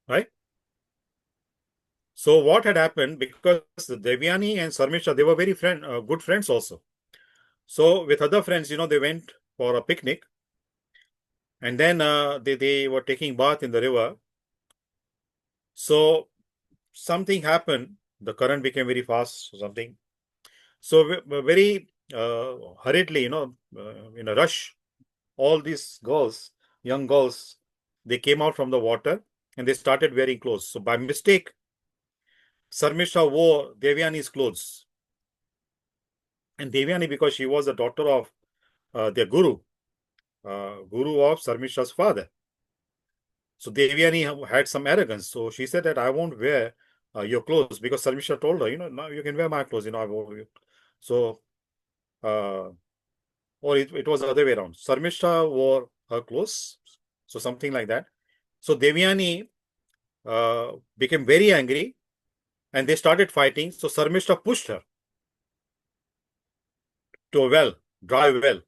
Right? So what had happened, because Devyani and Sarmishta, they were very good friends also. So with other friends, they went for a picnic, and then they were taking bath in the river. So something happened. The current became very fast or something. So very hurriedly, in a rush, all these girls, young girls, they came out from the water and they started wearing clothes. So by mistake, Sarmisha wore Devyani's clothes. And Devyani, because she was the daughter of their guru of Sarmisha's father. So Devyani had some arrogance. So she said that I won't wear your clothes, because Sarmisha told her, now you can wear my clothes, I won't. So, or it was the other way around. Sarmisha wore her clothes. So something like that. So Devyani became very angry and they started fighting. So Sarmisha pushed her to a well, dry well.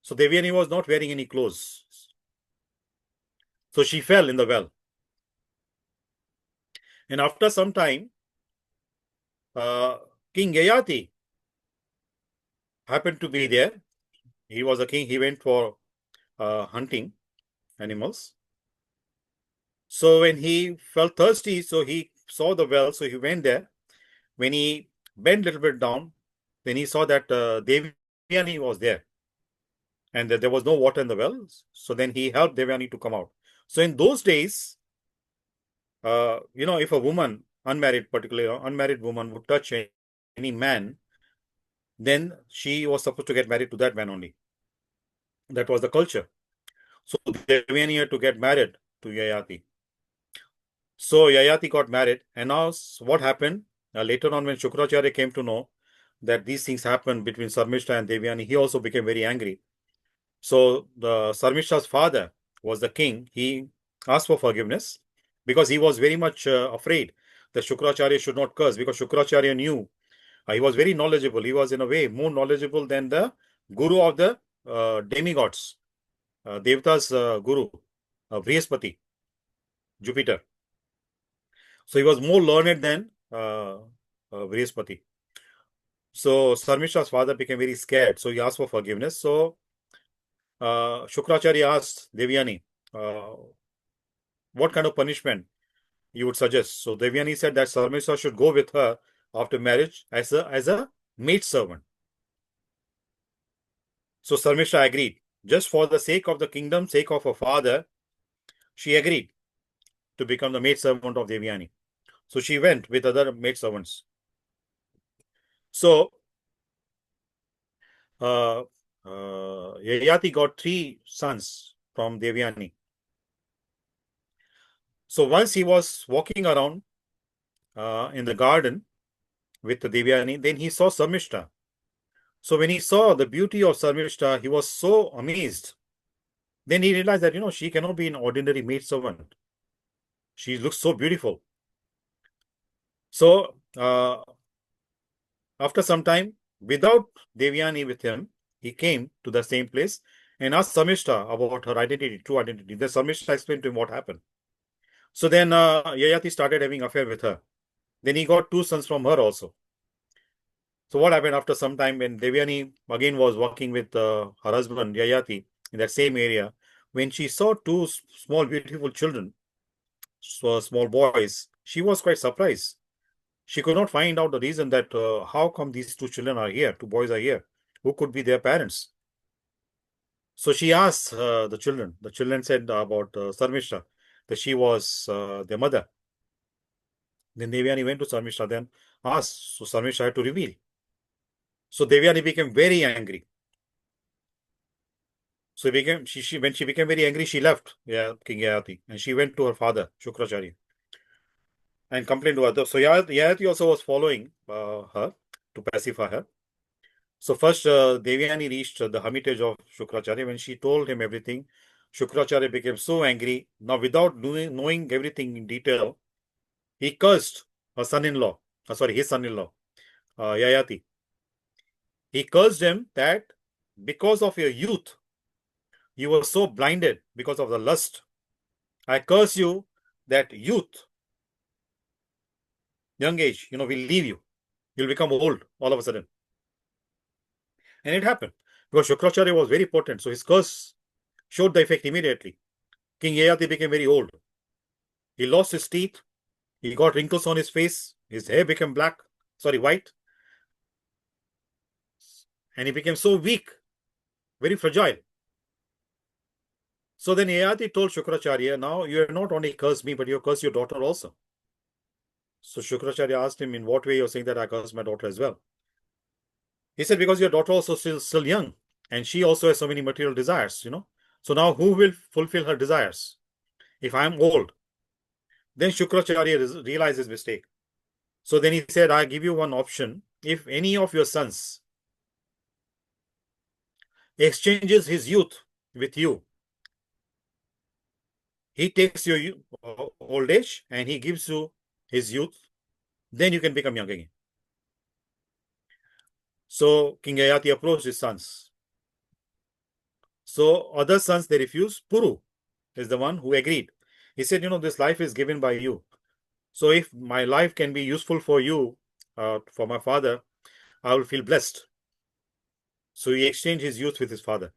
So Devyani was not wearing any clothes. So she fell in the well. And after some time, King Yayati happened to be there. He was a king. He went for hunting animals. So when he felt thirsty, so he saw the well, so he went there. When he bent a little bit down, then he saw that Devyani was there and that there was no water in the well. So then he helped Devyani to come out. So in those days, if a woman, particularly unmarried woman, would touch any man, then she was supposed to get married to that man only. That was the culture. So Devyani had to get married to Yayati. So Yayati got married, and now what happened? Later on, when Shukracharya came to know that these things happened between Sarmishta and Devyani, he also became very angry. So the Sarmishta's father was the king. He asked for forgiveness because he was very much afraid that Shukracharya should not curse, because Shukracharya knew. He was very knowledgeable. He was in a way more knowledgeable than the guru of the demigods, Devata's guru, Brihaspati, Jupiter. So he was more learned than Brihaspati. So Sarmisha's father became very scared. So he asked for forgiveness. So Shukracharya asked Devyani, what kind of punishment you would suggest? So Devyani said that Sarmisha should go with her after marriage as a maid servant. So Sarmisha agreed. Just for the sake of the kingdom, sake of her father, she agreed to become the maid servant of Devyani. So she went with other maid servants. So Yayati got 3 sons from Devyani. So once he was walking around in the garden with the Devyani, then he saw Sarmishta. So when he saw the beauty of Sarmishta, he was so amazed. Then he realized that, she cannot be an ordinary maid servant. She looks so beautiful. So after some time, without Devyani with him, he came to the same place and asked Sarmishta about her identity, true identity. Then Sarmishta explained to him what happened. So then Yayati started having affair with her. Then he got 2 sons from her also. So what happened after some time, when Devyani again was walking with her husband Yayati in that same area, when she saw 2 small beautiful children, small boys, she was quite surprised. She could not find out the reason that how come these 2 children are here, 2 boys are here, who could be their parents. So she asked the children. The children said about Sarmisha, that she was their mother. Then Devyani went to Sarmisha, then asked. So Sarmisha had to reveal. So Devyani became very angry. So when she became very angry, she left King Yayati, and she went to her father, Shukracharya, and complained to her. So Yayati also was following her to pacify her. So first, Devyani reached the hermitage of Shukracharya. When she told him everything, Shukracharya became so angry. Now, without knowing everything in detail, he cursed his son-in-law, Yayati. He cursed him that because of your youth, you were so blinded because of the lust. I curse you that youth, young age, will leave you. You'll become old all of a sudden. And it happened because Shukracharya was very potent. So his curse showed the effect immediately. King Yayati became very old. He lost his teeth. He got wrinkles on his face. His hair became white. and he became so weak, very fragile. So then Yayati told Shukracharya, now you have not only cursed me, but you have cursed your daughter also. So Shukracharya asked him, in what way you're saying that I cursed my daughter as well? He said, because your daughter also still young, and she also has so many material desires, So now who will fulfill her desires? If I'm old. Then Shukracharya realized his mistake. So then he said, I give you one option. If any of your sons exchanges his youth with you, he takes your old age and he gives you his youth, then you can become young again. So King Yayati approached his sons. So other sons, they refused. Puru is the one who agreed. He said, this life is given by you. So if my life can be useful for you, for my father, I will feel blessed. So he exchanged his youth with his father.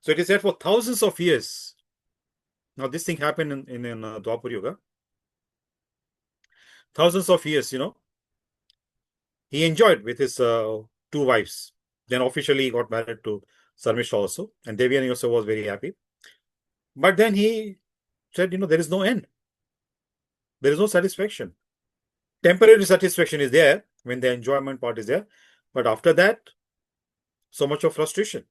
So it is said for thousands of years. Now this thing happened in Dwapar Yuga. Thousands of years, he enjoyed with his two wives. Then officially he got married to Sarmishta also. And Devyani also was very happy. But then he said, there is no end. There is no satisfaction. Temporary satisfaction is there when the enjoyment part is there. But after that, so much of frustration.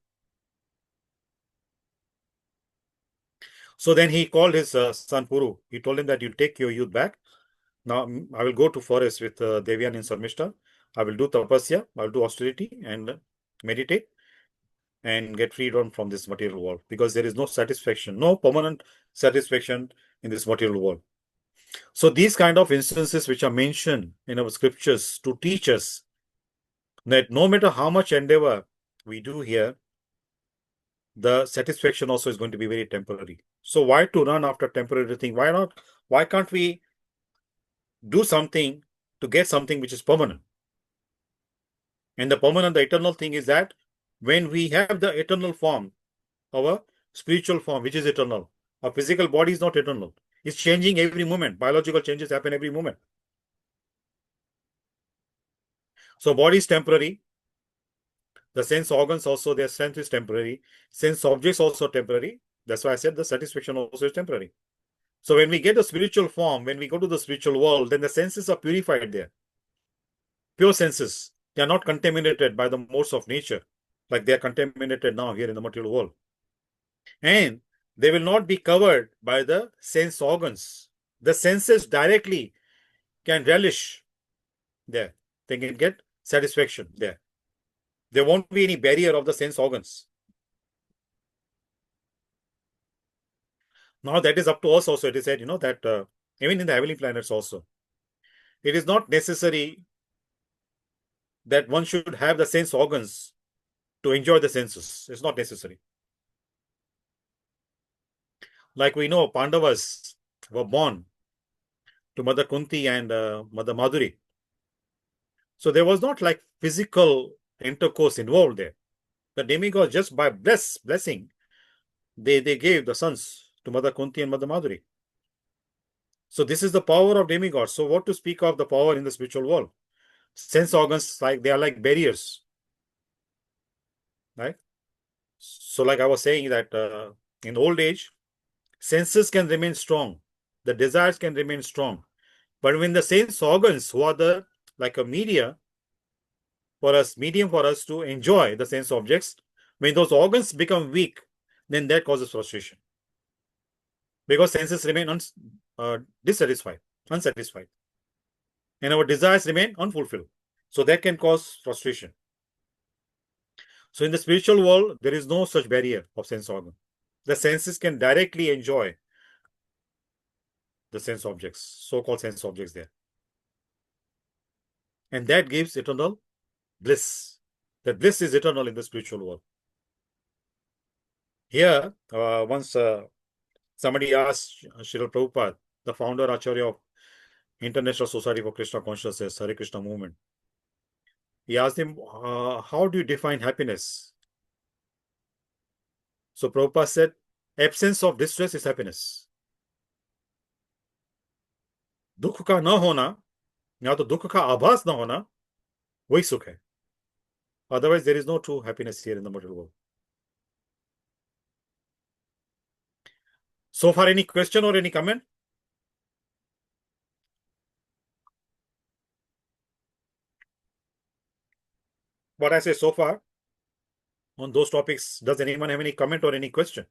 So then he called his son Puru. He told him that you take your youth back. Now I will go to forest with Devyan and Sarmishta. I will do tapasya, I will do austerity and meditate and get freedom from this material world, because there is no satisfaction, no permanent satisfaction in this material world. So these kind of instances which are mentioned in our scriptures to teach us that no matter how much endeavor we do here, the satisfaction also is going to be very temporary. So why to run after temporary thing? Why not? Why can't we do something to get something which is permanent? And the permanent, the eternal thing is that when we have the eternal form, our spiritual form, which is eternal, our physical body is not eternal. It's changing every moment. Biological changes happen every moment. So body is temporary. The sense organs also, their strength is temporary. Sense objects also temporary. That's why I said the satisfaction also is temporary. So when we get the spiritual form, when we go to the spiritual world, then the senses are purified there. Pure senses. They are not contaminated by the modes of nature, like they are contaminated now here in the material world. And they will not be covered by the sense organs. The senses directly can relish there. They can get satisfaction there. There won't be any barrier of the sense organs. Now that is up to us also. It is said, that even in the heavenly planets also, it is not necessary that one should have the sense organs to enjoy the senses. It's not necessary. Like we know, Pandavas were born to Mother Kunti and Mother Madhuri. So there was not like physical intercourse involved there. The demigods, just by blessing, they gave the sons to Mother Kunti and Mother Madhuri. So this is the power of demigods. So what to speak of the power in the spiritual world? Sense organs, like they are like barriers, right? So like I was saying that in old age, senses can remain strong. The desires can remain strong. But when the sense organs, who are like a medium for us to enjoy the sense objects, when those organs become weak, then that causes frustration. Because senses remain unsatisfied. And our desires remain unfulfilled. So that can cause frustration. So in the spiritual world, there is no such barrier of sense organ. The senses can directly enjoy the sense objects, so-called sense objects there. And that gives eternal bliss. That bliss is eternal in the spiritual world. Here, once somebody asked Srila Prabhupada, the founder Acharya of International Society for Krishna Consciousness, Hare Krishna movement, he asked him, how do you define happiness? So Prabhupada said, absence of distress is happiness. दुख का न होना या तो दुख का आभास न होना वही सुख है. Otherwise, there is no true happiness here in the material world. So far, any question or any comment? What I say so far on those topics, does anyone have any comment or any question?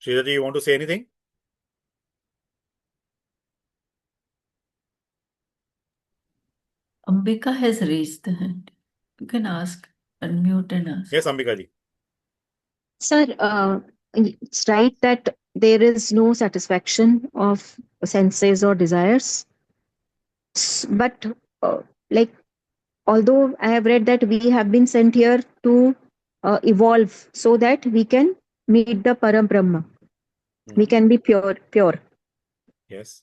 Sridharji, you want to say anything? Ambika has raised the hand. You can ask, unmute and ask. Yes, Ambika ji. Sir, it's right that there is no satisfaction of senses or desires. But like, although I have read that we have been sent here to evolve so that we can meet the Param Brahma. We can be pure. Yes.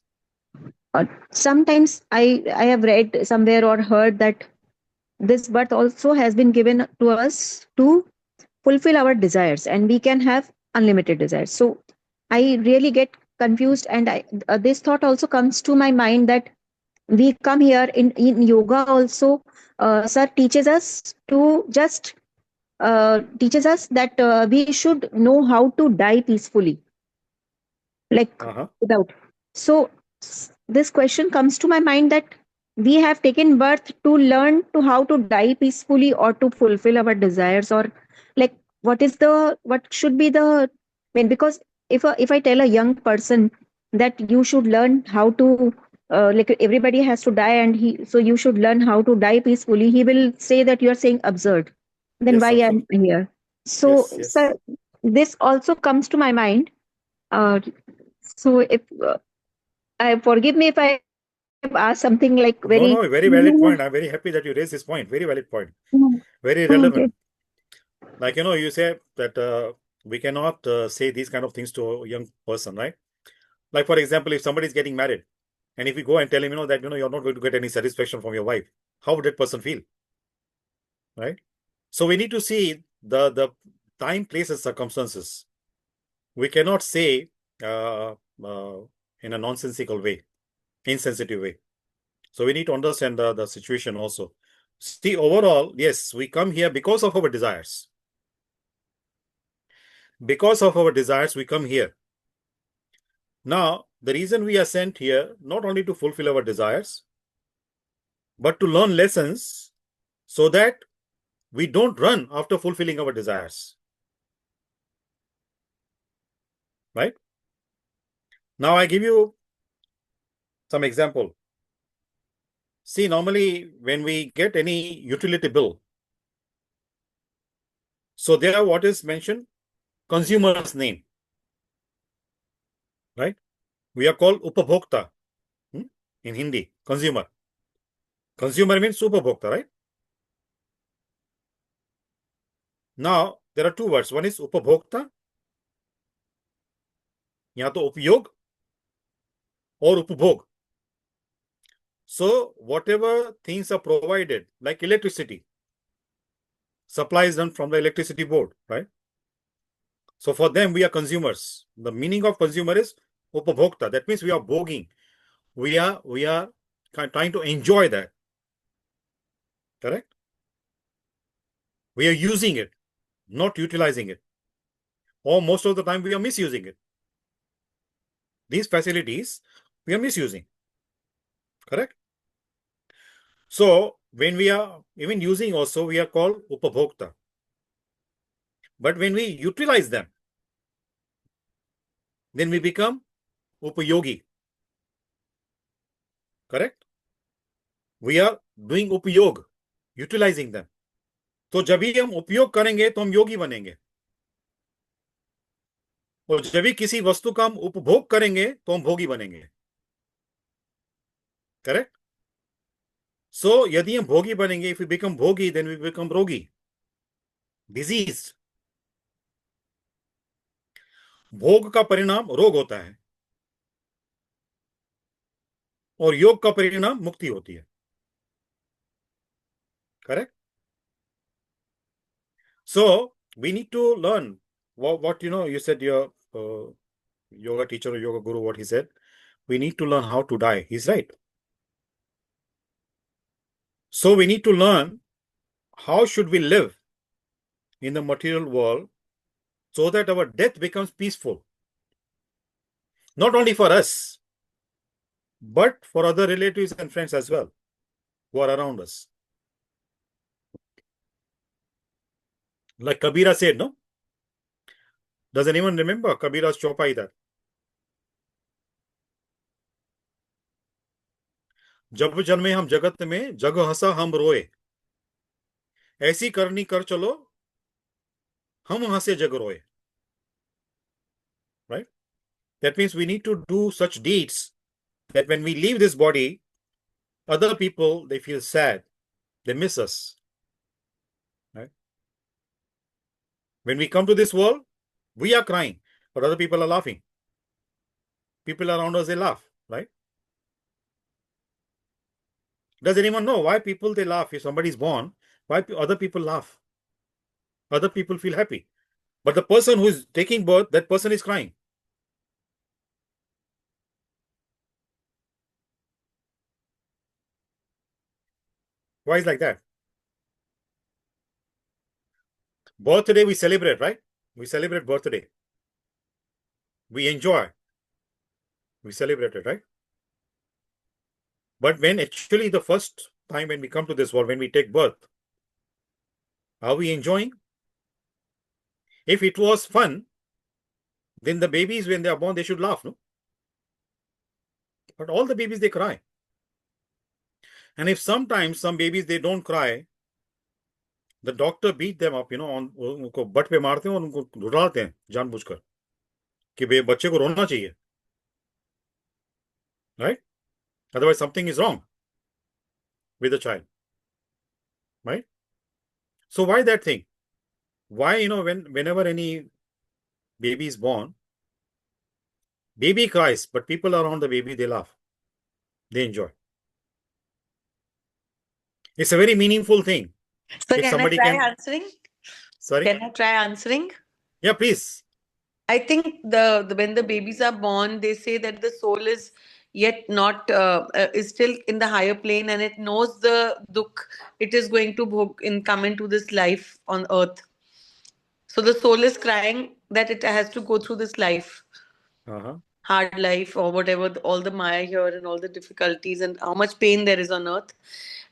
Sometimes I have read somewhere or heard that this birth also has been given to us to fulfill our desires, and we can have unlimited desires. So I really get confused, and this thought also comes to my mind that we come here in yoga also. Sir teaches us to just teaches us that we should know how to die peacefully, like without. So this question comes to my mind that we have taken birth to learn to how to die peacefully or to fulfill our desires, or like what should be the, I mean, because if I tell a young person that you should learn how to like everybody has to die, and so you should learn how to die peacefully, he will say that you are saying absurd. Then Yes, why I'm absolutely. here? So Yes. sir, this also comes to my mind. So if I forgive me if I have asked something like very No, very valid point. I'm very happy that you raised this point. Very valid point. Very relevant. Okay. Like, you say that we cannot say these kind of things to a young person, right? Like, for example, if somebody is getting married, and if we go and tell him, that, you're not going to get any satisfaction from your wife, how would that person feel? Right? So we need to see the time, place, and circumstances. We cannot say in a nonsensical way, insensitive way. So we need to understand the situation also. See, overall, yes, we come here because of our desires. Because of our desires, we come here. Now, the reason we are sent here, not only to fulfill our desires, but to learn lessons so that we don't run after fulfilling our desires. Right? Now, I give you some example. See, normally when we get any utility bill, so there what is mentioned? Consumer's name. Right? We are called Upabhokta in Hindi, consumer. Consumer means Upabhokta, right? Now, there are two words. One is Upabhokta, या तो उपयोग or upbhog. So whatever things are provided, like electricity, supply is done from the electricity board, right? So for them, we are consumers. The meaning of consumer is upabhokta. That means we are bhoging. We are trying to enjoy that. Correct? We are using it, not utilizing it. Or most of the time, we are misusing it. These facilities, we are misusing. Correct? So when we are even using also, we are called upabhokta. But when we utilize them, then we become upayogi. Correct? We are doing उपयोग, utilizing them. तो जब भी हम उपयोग करेंगे तो हम योगी बनेंगे, और जब भी किसी वस्तु का हम उपभोग करेंगे तो हम भोगी बनेंगे. करेक्ट? सो यदि हम भोगी बनेंगे, इफ वी बिकम भोगी, देन वी बिकम रोगी, डिजीज. भोग का परिणाम रोग होता है, और योग का परिणाम मुक्ति होती है. Correct? So we need to learn what you said your yoga teacher or yoga guru, what he said, we need to learn how to die. He's right. So we need to learn how should we live in the material world so that our death becomes peaceful. Not only for us, but for other relatives and friends as well who are around us. Like Kabira said, no? Does anyone remember Kabira's chaupai that? जब जन्मे हम जगत में जग हंसा हम रोए ऐसी करनी कर चलो हम हंसे जग रोए. Right? That means we need to do such deeds that when we leave this body, other people, they feel sad. They miss us. Right? When we come to this world, we are crying, but other people are laughing. People around us, they laugh, right? Does anyone know why people, they laugh? If somebody is born, why other people laugh? Other people feel happy. But the person who is taking birth, that person is crying. Why is like that? Birthday we celebrate, right? We celebrate birthday. We enjoy. We celebrate it, right? But when actually the first time when we come to this world, when we take birth, are we enjoying? If it was fun, then the babies, when they are born, they should laugh, no? But all the babies, they cry. And if sometimes some babies, they don't cry, the doctor beat them up, उनको but पे मारते हैं और उनको ढुलाते हैं जानबूझकर कि बच्चे को रोना चाहिए. Right? Otherwise, something is wrong with the child. Right? So why that thing? Why, whenever any baby is born, baby cries, but people around the baby, they laugh. They enjoy. It's a very meaningful thing. So If can I somebody try can... answering? Sorry? Can I try answering? Yeah, please. I think when the babies are born, they say that the soul is yet not is still in the higher plane, and it knows the dukh it is going to come into this life on earth. So the soul is crying that it has to go through this life, hard life, or whatever, all the Maya here and all the difficulties and how much pain there is on earth.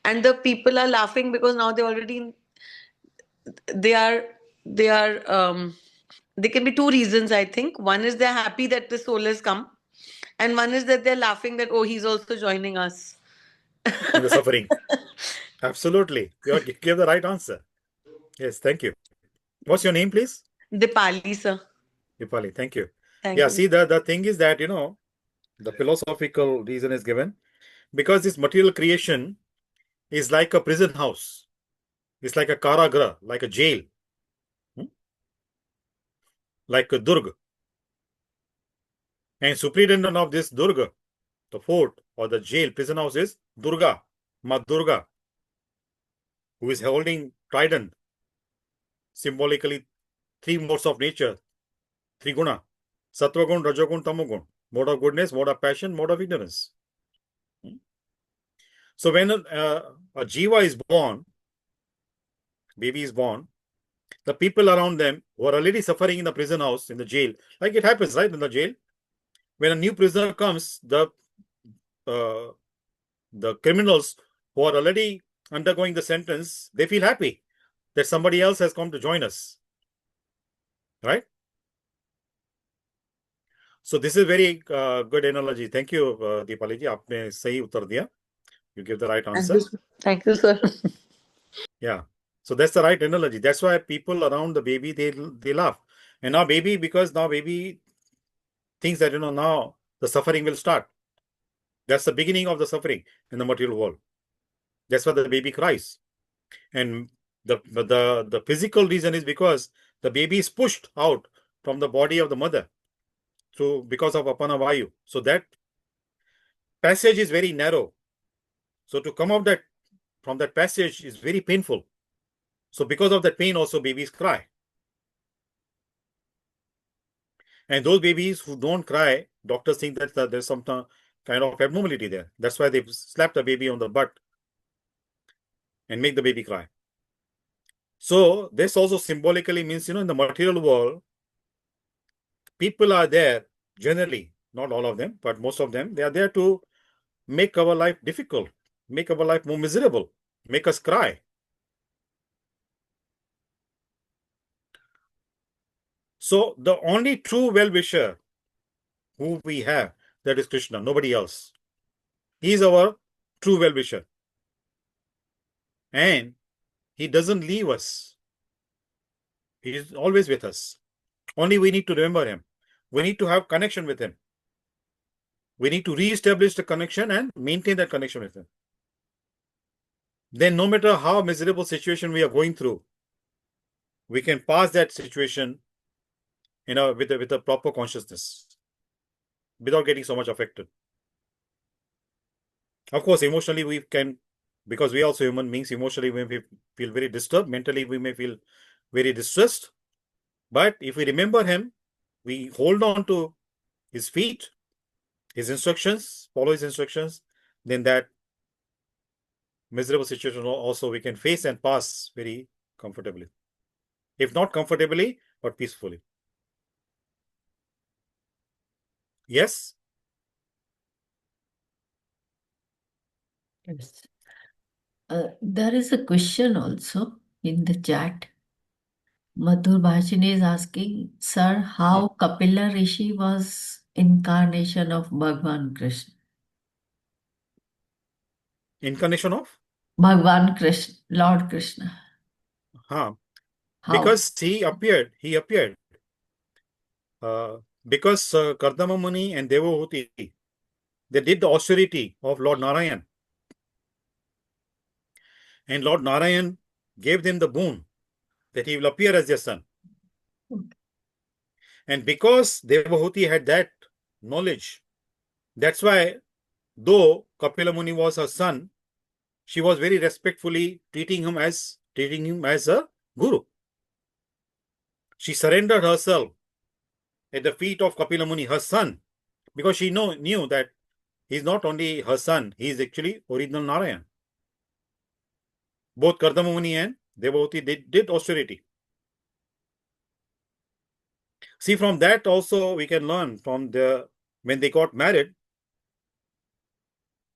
And the people are laughing because now they are they are there can be two reasons, I think. One is they're happy that the soul has come, and one is that they're laughing that, oh, he's also joining us In the suffering. Absolutely. You gave the right answer. Yes, thank you. What's your name, please? Dipali, sir. Dipali, thank you. Thank you. See, the thing is that, the philosophical reason is given because this material creation is like a prison house. It's like a karagra, like a jail, like a durga. And superintendent of this durga, the fort or the jail, prison house is Durga, Ma Durga, who is holding trident, symbolically 3 modes of nature, 3 guna, Sattva gun, Rajogun, Tamogun, mode of goodness, mode of passion, mode of ignorance. So when a jiva is born, baby is born, the people around them who are already suffering in the prison house, in the jail, like it happens, right, in the jail, when a new prisoner comes, the criminals who are already undergoing the sentence, they feel happy that somebody else has come to join us. Right? So this is very good analogy. Thank you, Deepali ji. Aapne sahi uttar diya. You give the right answer. Thank you, sir. Yeah. So that's the right analogy. That's why people around the baby, they laugh. And now baby thinks that, now the suffering will start. That's the beginning of the suffering in the material world. That's why the baby cries. And the physical reason is because the baby is pushed out from the body of the mother because of apana vayu. So that passage is very narrow. So to come out from that passage is very painful. So because of that pain also babies cry. And those babies who don't cry, doctors think that there's some kind of abnormality there. That's why they slap the baby on the butt and make the baby cry. So this also symbolically means, in the material world, people are there generally, not all of them, but most of them, they are there to make our life difficult, make our life more miserable, make us cry. So the only true well-wisher who we have, that is Krishna, nobody else. He is our true well-wisher. And he doesn't leave us. He is always with us. Only we need to remember him. We need to have connection with him. We need to re-establish the connection and maintain that connection with him. Then no matter how miserable situation we are going through, we can pass that situation with a proper consciousness without getting so much affected. Of course, emotionally we can, because we are also human beings, emotionally we may feel very disturbed, mentally we may feel very distressed. But if we remember him, we hold on to his feet, his instructions, follow his instructions, then that miserable situation also we can face and pass very comfortably. If not comfortably, but peacefully. Yes? Yes. There is a question also in the chat. Madhur Bhashini is asking, Sir, how Kapila Rishi was incarnation of Bhagwan Krishna? Incarnation of? Bhagwan Krishna, Lord Krishna. How? How? Because he appeared. Because Kardama Muni and Devahuti, they did the austerity of Lord Narayan. And Lord Narayan gave them the boon that he will appear as their son. And because Devahuti had that knowledge, that's why, though Kapila Muni was her son, she was very respectfully treating him as a guru. She surrendered herself at the feet of Kapila Muni, her son, because she knew that he's not only her son, he is actually original Narayan. Both Kardama Muni and Devahuti did austerity. See, from that also we can learn from when they got married,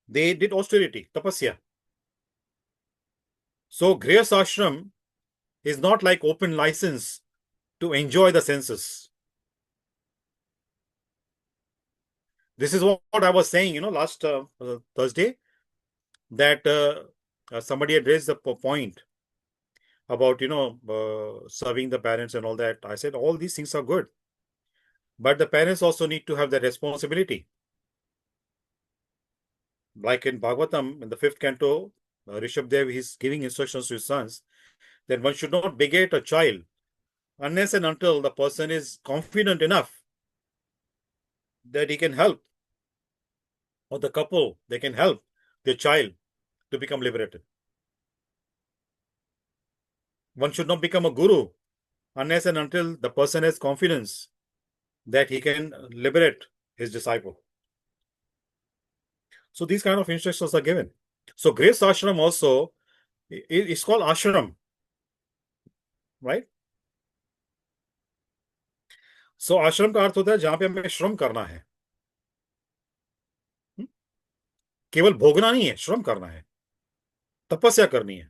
they did austerity, tapasya. So Grihas Ashram is not like open license to enjoy the senses. This is what I was saying, last Thursday, that somebody had raised the point about, serving the parents and all that. I said, all these things are good. But the parents also need to have the responsibility. Like in Bhagvatam, in the 5th canto, Rishabdev is giving instructions to his sons that one should not beget a child unless and until the person is confident enough that he can help, or the couple, they can help their child to become liberated. One should not become a guru unless and until the person has confidence that he can liberate his disciple. So these kind of instructions are given. So Grace Ashram also, it's called ashram, right? So ashram का अर्थ होता है जहां पे हमें श्रम करना है, केवल भोगना नहीं है, श्रम करना है, तपस्या करनी है.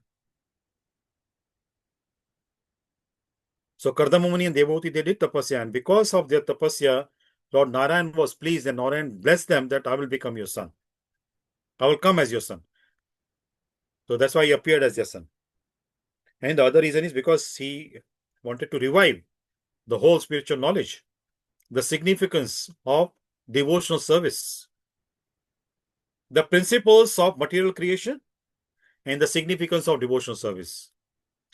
So Kardama Muni and Devahuti, they did tapasya, and because of their tapasya, Lord Narayan was pleased, and Narayan blessed them that I will become your son. I will come as your son. So that's why he appeared as their son. And the other reason is because he wanted to revive the whole spiritual knowledge, the significance of devotional service, the principles of material creation, and the significance of devotional service.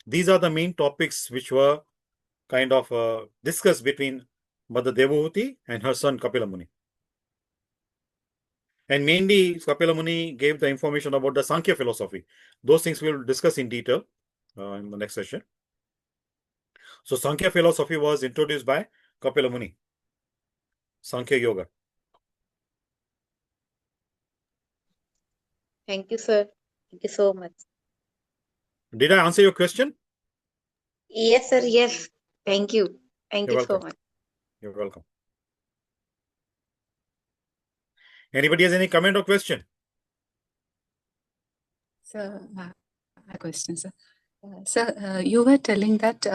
These are the main topics which were kind of discussed between Mother Devahuti and her son Kapila Muni. And mainly, Kapila Muni gave the information about the Sankhya philosophy. Those things we'll discuss in detail in the next session. So Sankhya philosophy was introduced by Kapila Muni. Sankhya Yoga. Thank you, sir. Thank you so much. Did I answer your question? Yes, sir. Yes. Thank you. Thank You're you so welcome. much. You're welcome. Anybody has any comment or question? So, my question, sir. Sir, you were telling that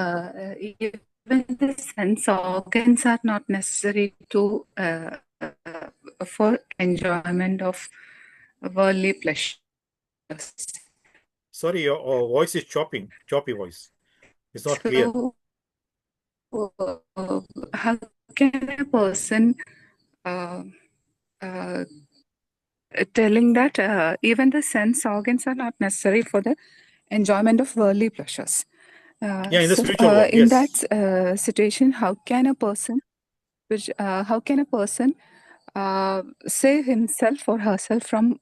even the sense organs are not necessary to for enjoyment of worldly pleasures. Sorry, your voice is choppy voice. It's not clear. So, how can a person uh, uh, telling that even the sense organs are not necessary for the enjoyment of worldly pleasures? Yeah, in the So, spiritual world, in yes. that situation, how can a person save himself or herself from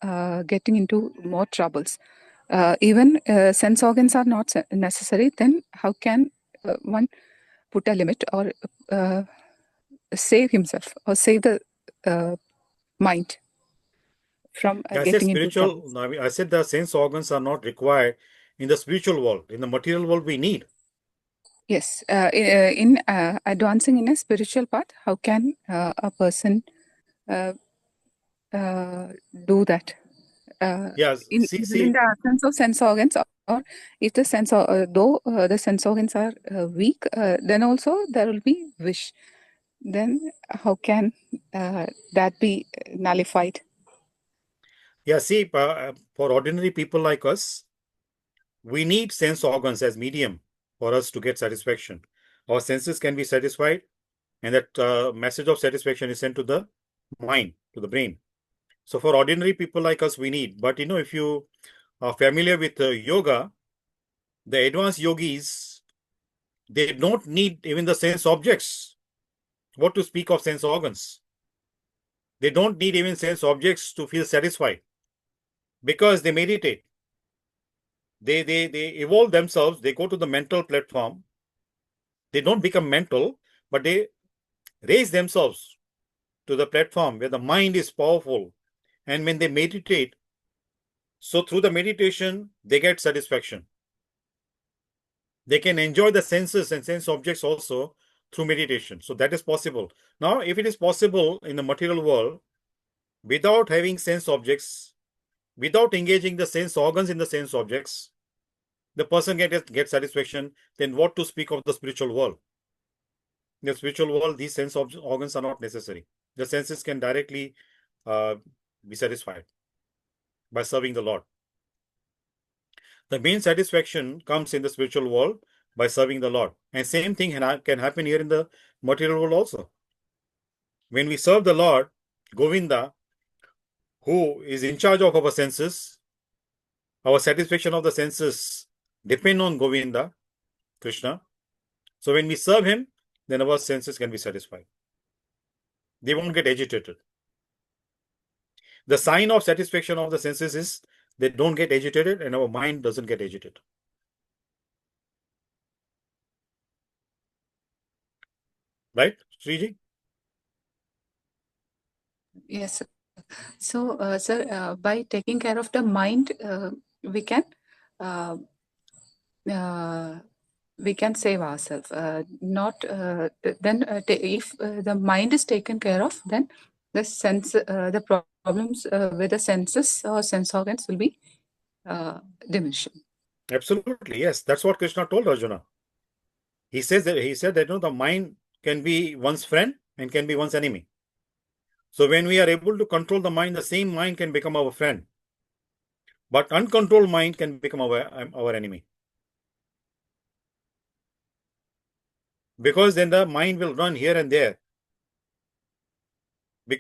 getting into more troubles? Even sense organs are not necessary, then how can one put a limit or save himself or save the mind from Yeah, I said getting into spiritual. troubles? I said the sense organs are not required in the spiritual world. In the material world, we need. Yes, in advancing in a spiritual path, how can a person uh, do that? Yes, Even in see, the absence of sense organs, or if the though the sense organs are weak, then also there will be wish. Then how can that be nullified? yeah, see, for ordinary people like us, we need sense organs as medium for us to get satisfaction. Our senses can be satisfied, and that message of satisfaction is sent to the mind, to the brain. So for ordinary people like us, we need. But if you are familiar with yoga, the advanced yogis, they don't need even the sense objects. What to speak of sense organs? They don't need even sense objects to feel satisfied because they meditate. They evolve themselves. They go to the mental platform. They don't become mental, but they raise themselves to the platform where the mind is powerful. And when they meditate, so through the meditation, they get satisfaction. They can enjoy the senses and sense objects also through meditation. So that is possible. Now, if it is possible in the material world, without having sense objects, without engaging the sense organs in the sense objects, the person get satisfaction, then what to speak of the spiritual world? In the spiritual world, these sense organs are not necessary. The senses can directly be satisfied by serving the Lord. The main satisfaction comes in the spiritual world by serving the Lord. And same thing can happen here in the material world also. When we serve the Lord, Govinda, who is in charge of our senses, our satisfaction of the senses depend on Govinda, Krishna. So when we serve him, then our senses can be satisfied. They won't get agitated. The sign of satisfaction of the senses is they don't get agitated and our mind doesn't get agitated. Right, Sriji? Yes, sir. So, sir, by taking care of the mind, we can uh, uh, save ourselves. Not then if the mind is taken care of, then the problems with the senses or sense organs will be diminishing. Absolutely, yes. That's what Krishna told Arjuna. He said that the mind can be one's friend and can be one's enemy. So when we are able to control the mind, the same mind can become our friend. But uncontrolled mind can become our enemy. Because then the mind will run here and there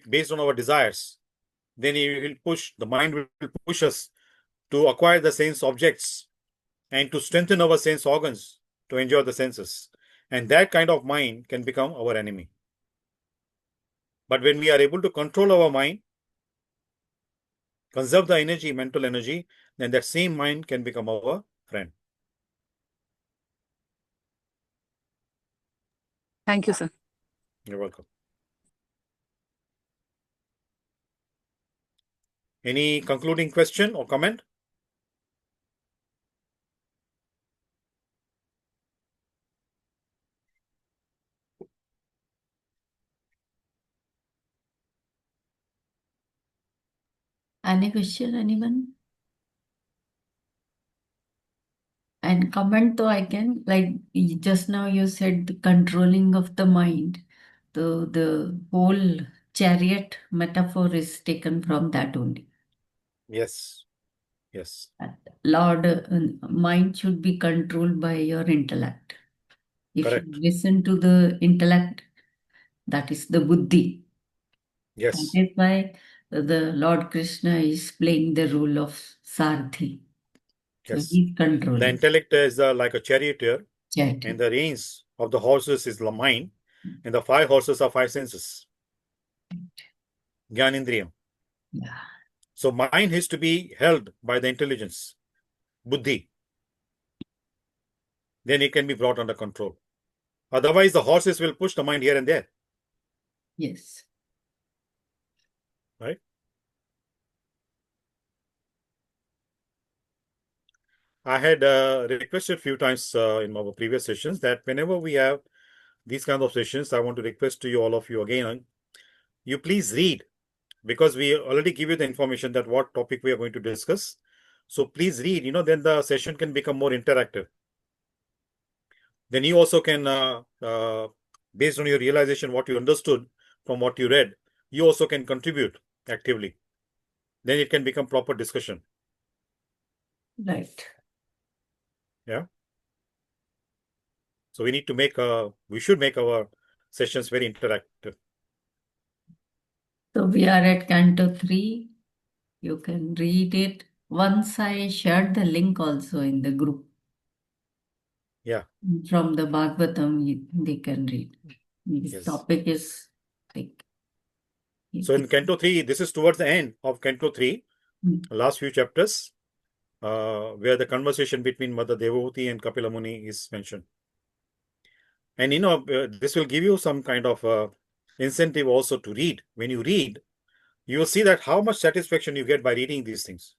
based on our desires. Then the mind will push us to acquire the sense objects and to strengthen our sense organs to enjoy the senses. And that kind of mind can become our enemy. But when we are able to control our mind, conserve the energy, mental energy, then that same mind can become our friend. Thank you, sir. You're welcome. Any concluding question or comment? Any question, anyone? And comment though I can, like just now you said the controlling of the mind. The whole chariot metaphor is taken from that only. Yes. Yes. Lord, mind should be controlled by your intellect. If Correct. you listen to the intellect, that is the buddhi. Yes. That is why the Lord Krishna is playing the role of Sarthi. So Yes. he's The controlling. intellect is like a charioteer, Chariot. and the reins of the horses is the mind, and the 5 horses are 5 senses. Gyanindriyam. Yeah. So mind is to be held by the intelligence, buddhi. Then it can be brought under control. Otherwise, the horses will push the mind here and there. Yes. Right? I had requested a few times in our previous sessions that whenever we have these kind of sessions, I want to request to you, all of you again, you please read, because we already give you the information that what topic we are going to discuss. So please read, then the session can become more interactive. Then you also can, based on your realization, what you understood from what you read, you also can contribute actively. Then it can become proper discussion. Right. Yeah. So we need to we should make our sessions very interactive. So we are at Canto 3. You can read it. Once I shared the link also in the group. Yeah. From the Bhagvatam, they can read. This Yes. topic is like. So in Canto 3, this is towards the end of Canto 3, last few chapters, where the conversation between Mother Devavati and Kapila Muni is mentioned. And this will give you some kind of incentive also to read. When you read, you will see that how much satisfaction you get by reading these things.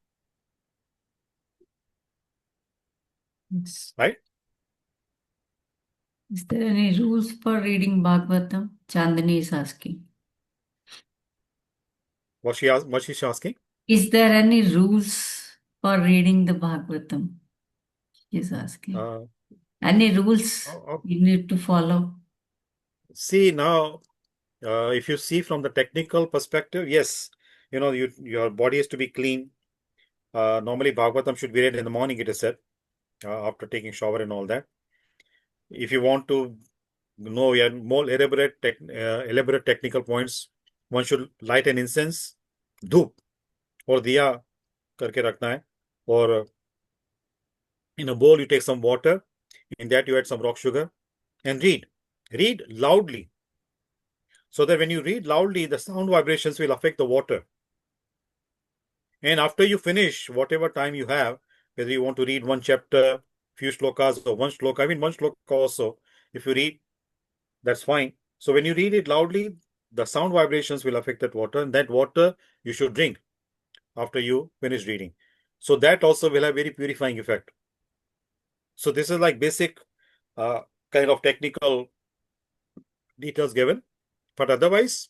Yes. Right? Is there any rules for reading Bhagavatam? Chandani is asking. What she's asking? Is there any rules for reading the Bhagavatam? She's asking. Any rules you need to follow? See, now, if you see from the technical perspective, yes, your body has to be clean. Normally, Bhagavatam should be read in the morning, it is said, after taking shower and all that. If you want to know more elaborate technical points, one should light an incense, धूप और दिया करके रखना है, or in a bowl you take some water, in that you add some rock sugar and read loudly, so that when you read loudly the sound vibrations will affect the water. And after you finish whatever time you have, whether you want to read one chapter, few shlokas, or one shloka, one shloka also, if you read, that's fine. So when you read it loudly, the sound vibrations will affect that water, and that water you should drink after you finish reading. So that also will have very purifying effect. So this is like basic kind of technical details given. But otherwise,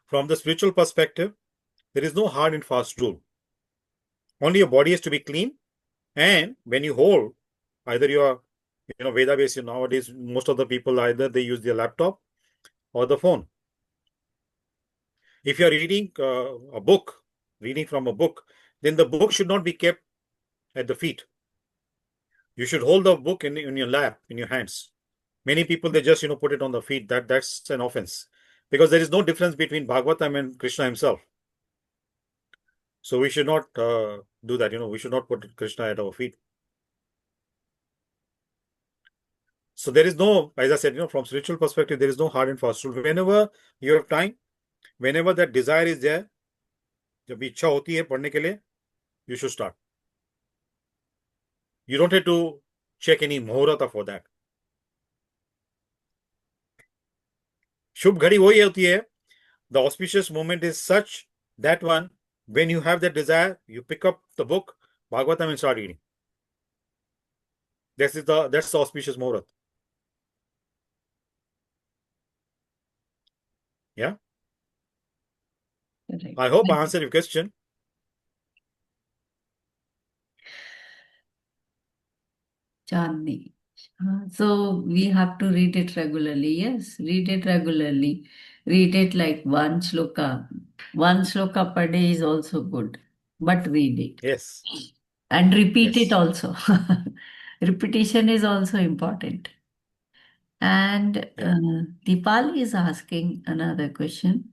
from the spiritual perspective, there is no hard and fast rule. Only your body has to be clean. And when you hold, either you are, Veda based, nowadays, most of the people either they use their laptop or the phone. If you are reading reading from a book, then the book should not be kept at the feet. You should hold the book in your lap, in your hands. Many people, they just, put it on the feet. That's an offense, because there is no difference between Bhagavatam and Krishna himself. So we should not do that. We should not put Krishna at our feet. So there is no, as I said, from spiritual perspective, there is no hard and fast rule. Whenever you have time, whenever that desire is there, जब इच्छा होती है पढ़ने के लिए, you should start. You don't have to check any muhurata for that. शुभ घड़ी वही होती है, the auspicious moment is such That one, when you have that desire, you pick up the book, Bhagavatam, and start reading. That's the auspicious Muhurat. Yeah. Correct. I hope I answered your question. Chandni. So we have to read it regularly. Yes, read it regularly. Read it like one shloka. One shloka per day is also good, but read it. Yes. And repeat it Yes. also. Repetition is also important. And Yeah. Dipali is asking another question.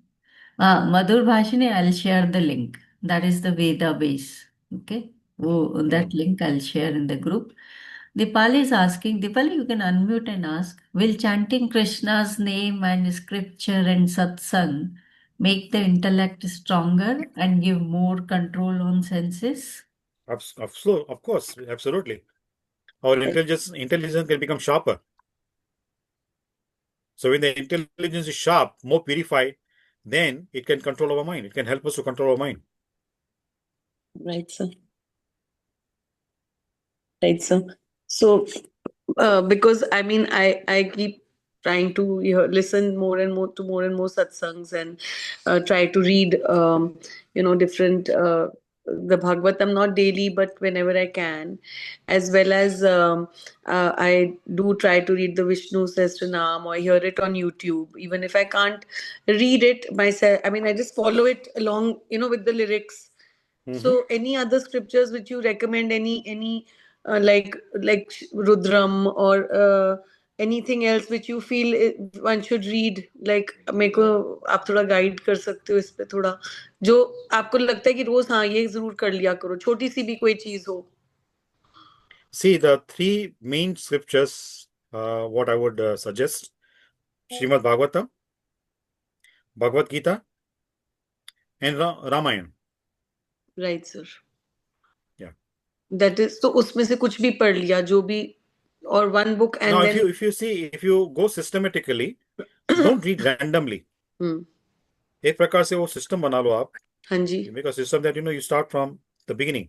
Madhur Bhashini, I'll share the link. That is the Veda base. Okay. Oh, that link I'll share in the group. Dipali is asking, Dipali, you can unmute and ask, will chanting Krishna's name and scripture and satsang make the intellect stronger and give more control on senses? Of course, absolutely. Our intelligence can become sharper. So when the intelligence is sharp, more purified, then it can control our mind. It can help us to control our mind. Right, sir. Right, sir. So, because I mean, I keep trying to listen more and more to more and more satsangs and try to read, different the Bhagavatam, not daily, but whenever I can, as well as I do try to read the Vishnu Sahasranam or hear it on YouTube, even if I can't read it myself. I mean, I just follow it along, with the lyrics. So, any other scriptures which you recommend? Any like Rudram or anything else which you feel one should read? Like मेरे को आप थोड़ा guide कर सकते हो इस पे थोड़ा जो आपको लगता है कि रोज हाँ ये जरूर कर लिया करो छोटी सी भी कोई चीज हो. See, the three main scriptures, what I would suggest, Srimad Bhagavatam, Bhagavad Gita, and Ramayana. Right, sir. Yeah. That is, तो उसमें से कुछ भी पढ़ लिया जो भी or one book and Now, then if you go systematically, don't read randomly. एक प्रकार से वो system बना लो आप. हाँ जी. You make a system that you start from the beginning,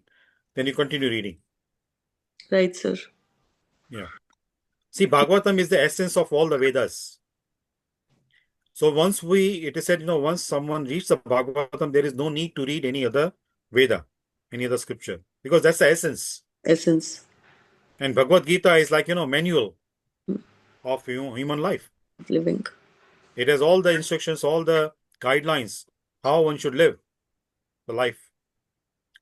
then you continue reading. Right, sir. Yeah. See, Bhagavatam is the essence of all the Vedas. So it is said, once someone reads the Bhagavatam, there is no need to read any other Veda, any other scripture, because that's the essence. Essence. And Bhagavad Gita is like, manual of human life. Living. It has all the instructions, all the guidelines, how one should live the life,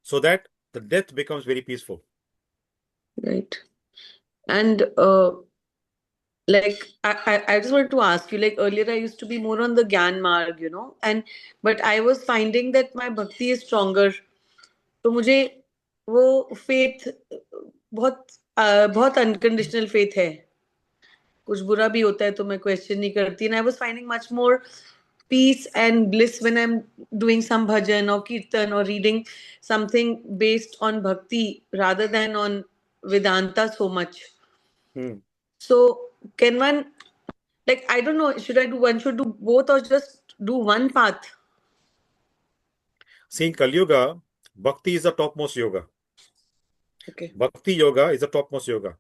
so that the death becomes very peaceful. Right. And like I just wanted to ask you, like earlier I used to be more on the Gyan Marg, but I was finding that my bhakti is stronger. तो मुझे वो faith बहुत unconditional faith है. कुछ बुरा भी होता है तो मैं question नहीं करती. And I was finding much more peace and bliss when I'm doing some bhajan or kirtan or reading something based on bhakti rather than on Vedanta so much. So can one, like, I don't know, one should do both or just do one path? See, in Kali Yuga, bhakti is the topmost yoga. Okay. Bhakti yoga is the topmost yoga.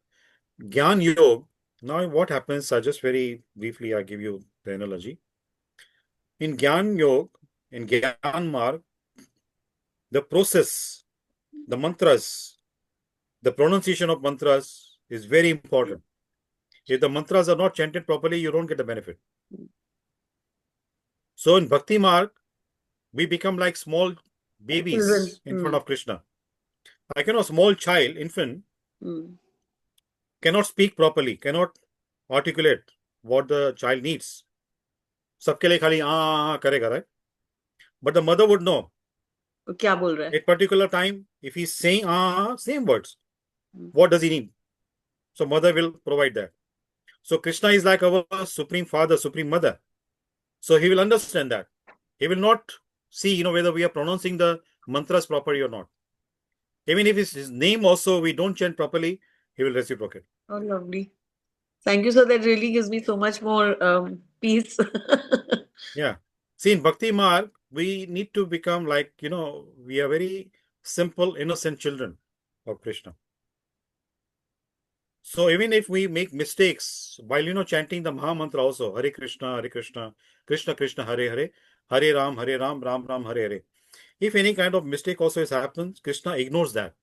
Gyan yoga, now what happens, just very briefly, I give you the analogy. In Gyan yoga, in Gyan Marg, the process, the mantras, the pronunciation of mantras is very important. If the mantras are not chanted properly, you don't get the benefit. So in Bhakti Marg, we become like small babies in front of Krishna. Like, a small child, infant, cannot speak properly, cannot articulate what the child needs. सबके लिए खाली करेगा, right? But the mother would know. क्या बोल रहा है? At particular time, if he's saying same words, what does he need? So mother will provide that. So Krishna is like our supreme father, supreme mother. So he will understand that. He will not see, whether we are pronouncing the mantras properly or not. Even if his name also we don't chant properly, he will reciprocate. Oh, lovely. Thank you, sir. That really gives me so much more peace. Yeah. See, in Bhakti Marg, we need to become like, we are very simple, innocent children of Krishna. So even if we make mistakes while, chanting the Maha Mantra also, Hare Krishna, Krishna Krishna, Hare Hare, Hare Ram, Ram Ram, Hare Hare. If any kind of mistake also has happened, Krishna ignores that.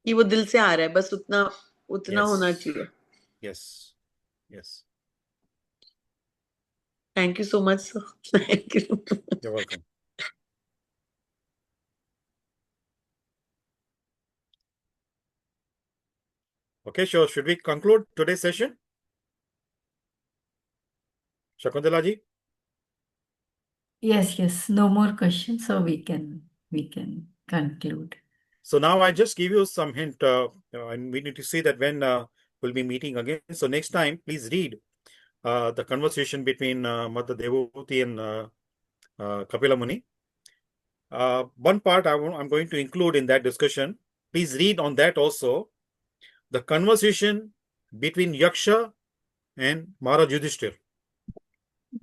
कि वो दिल से आ रहा है, बस उतना होना चाहिए. Yes. Yes. Thank you so much, sir. Thank you. You're welcome. Okay, sure. Should we conclude today's session? Shakuntala ji? Yes. No more questions, so we can conclude. So now I just give you some hint, and we need to see that when we'll be meeting again. So next time, please read the conversation between Mother Devoti and Kapila Muni. One part I'm going to include in that discussion. Please read on that also. The conversation between Yaksha and Maharaj Yudhishthir.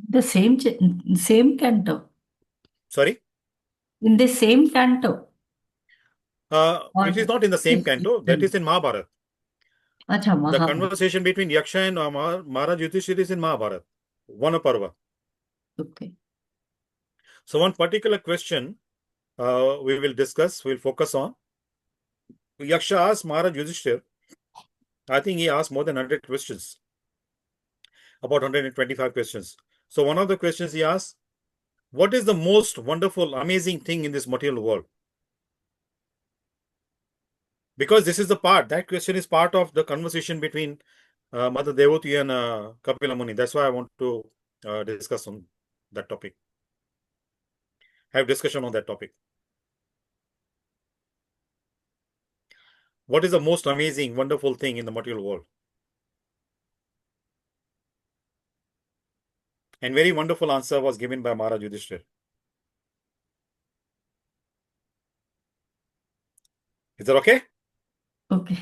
The same canto. Sorry? In the same canto. It is not in the same canto. That is in Mahabharata. Achha, The conversation between Yaksha and Maharaj Yudhishthir is in Mahabharata. Vanaparva. Okay. So one particular question we will discuss, we'll focus on. Yaksha asked Maharaj Yudhishthir, I think he asked more than 100 questions. About 125 questions. So one of the questions he asked, what is the most wonderful, amazing thing in this material world? Because this is the part, that question is part of the conversation between Mother Devoti and Kapila Muni. That's why I want to discuss on that topic. Have discussion on that topic. What is the most amazing, wonderful thing in the material world? And very wonderful answer was given by Maharaj Yudhishthir. Is that okay? Okay.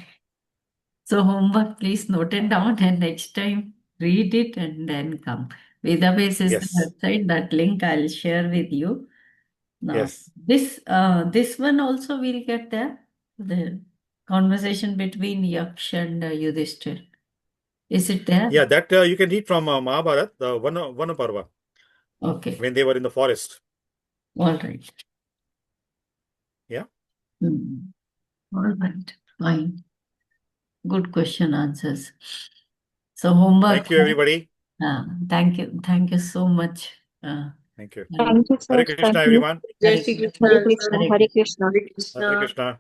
So homework, please note it down and next time read it and then come. Vedabase is the website. That link I'll share with you. Now, this one also we'll get there. The conversation between Yaksh and Yudhishthir. Is it there? Yeah, that you can read from Mahabharata, the Vanaparva. Okay. When they were in the forest. All right. Yeah. All right. Fine. Good question answers. So homework. Thank you, everybody. Thank you. Thank you so much. Thank you. Thank you, sir. Hare Krishna, Thank you. everyone. Jai Shri Krishna. Hare Krishna. Hare Krishna. Hare Krishna. Hare Krishna.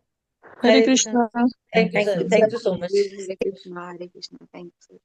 Hare Krishna. Thank you, sir. Thank you so much. Hare Krishna. Hare Krishna. Thank you, sir.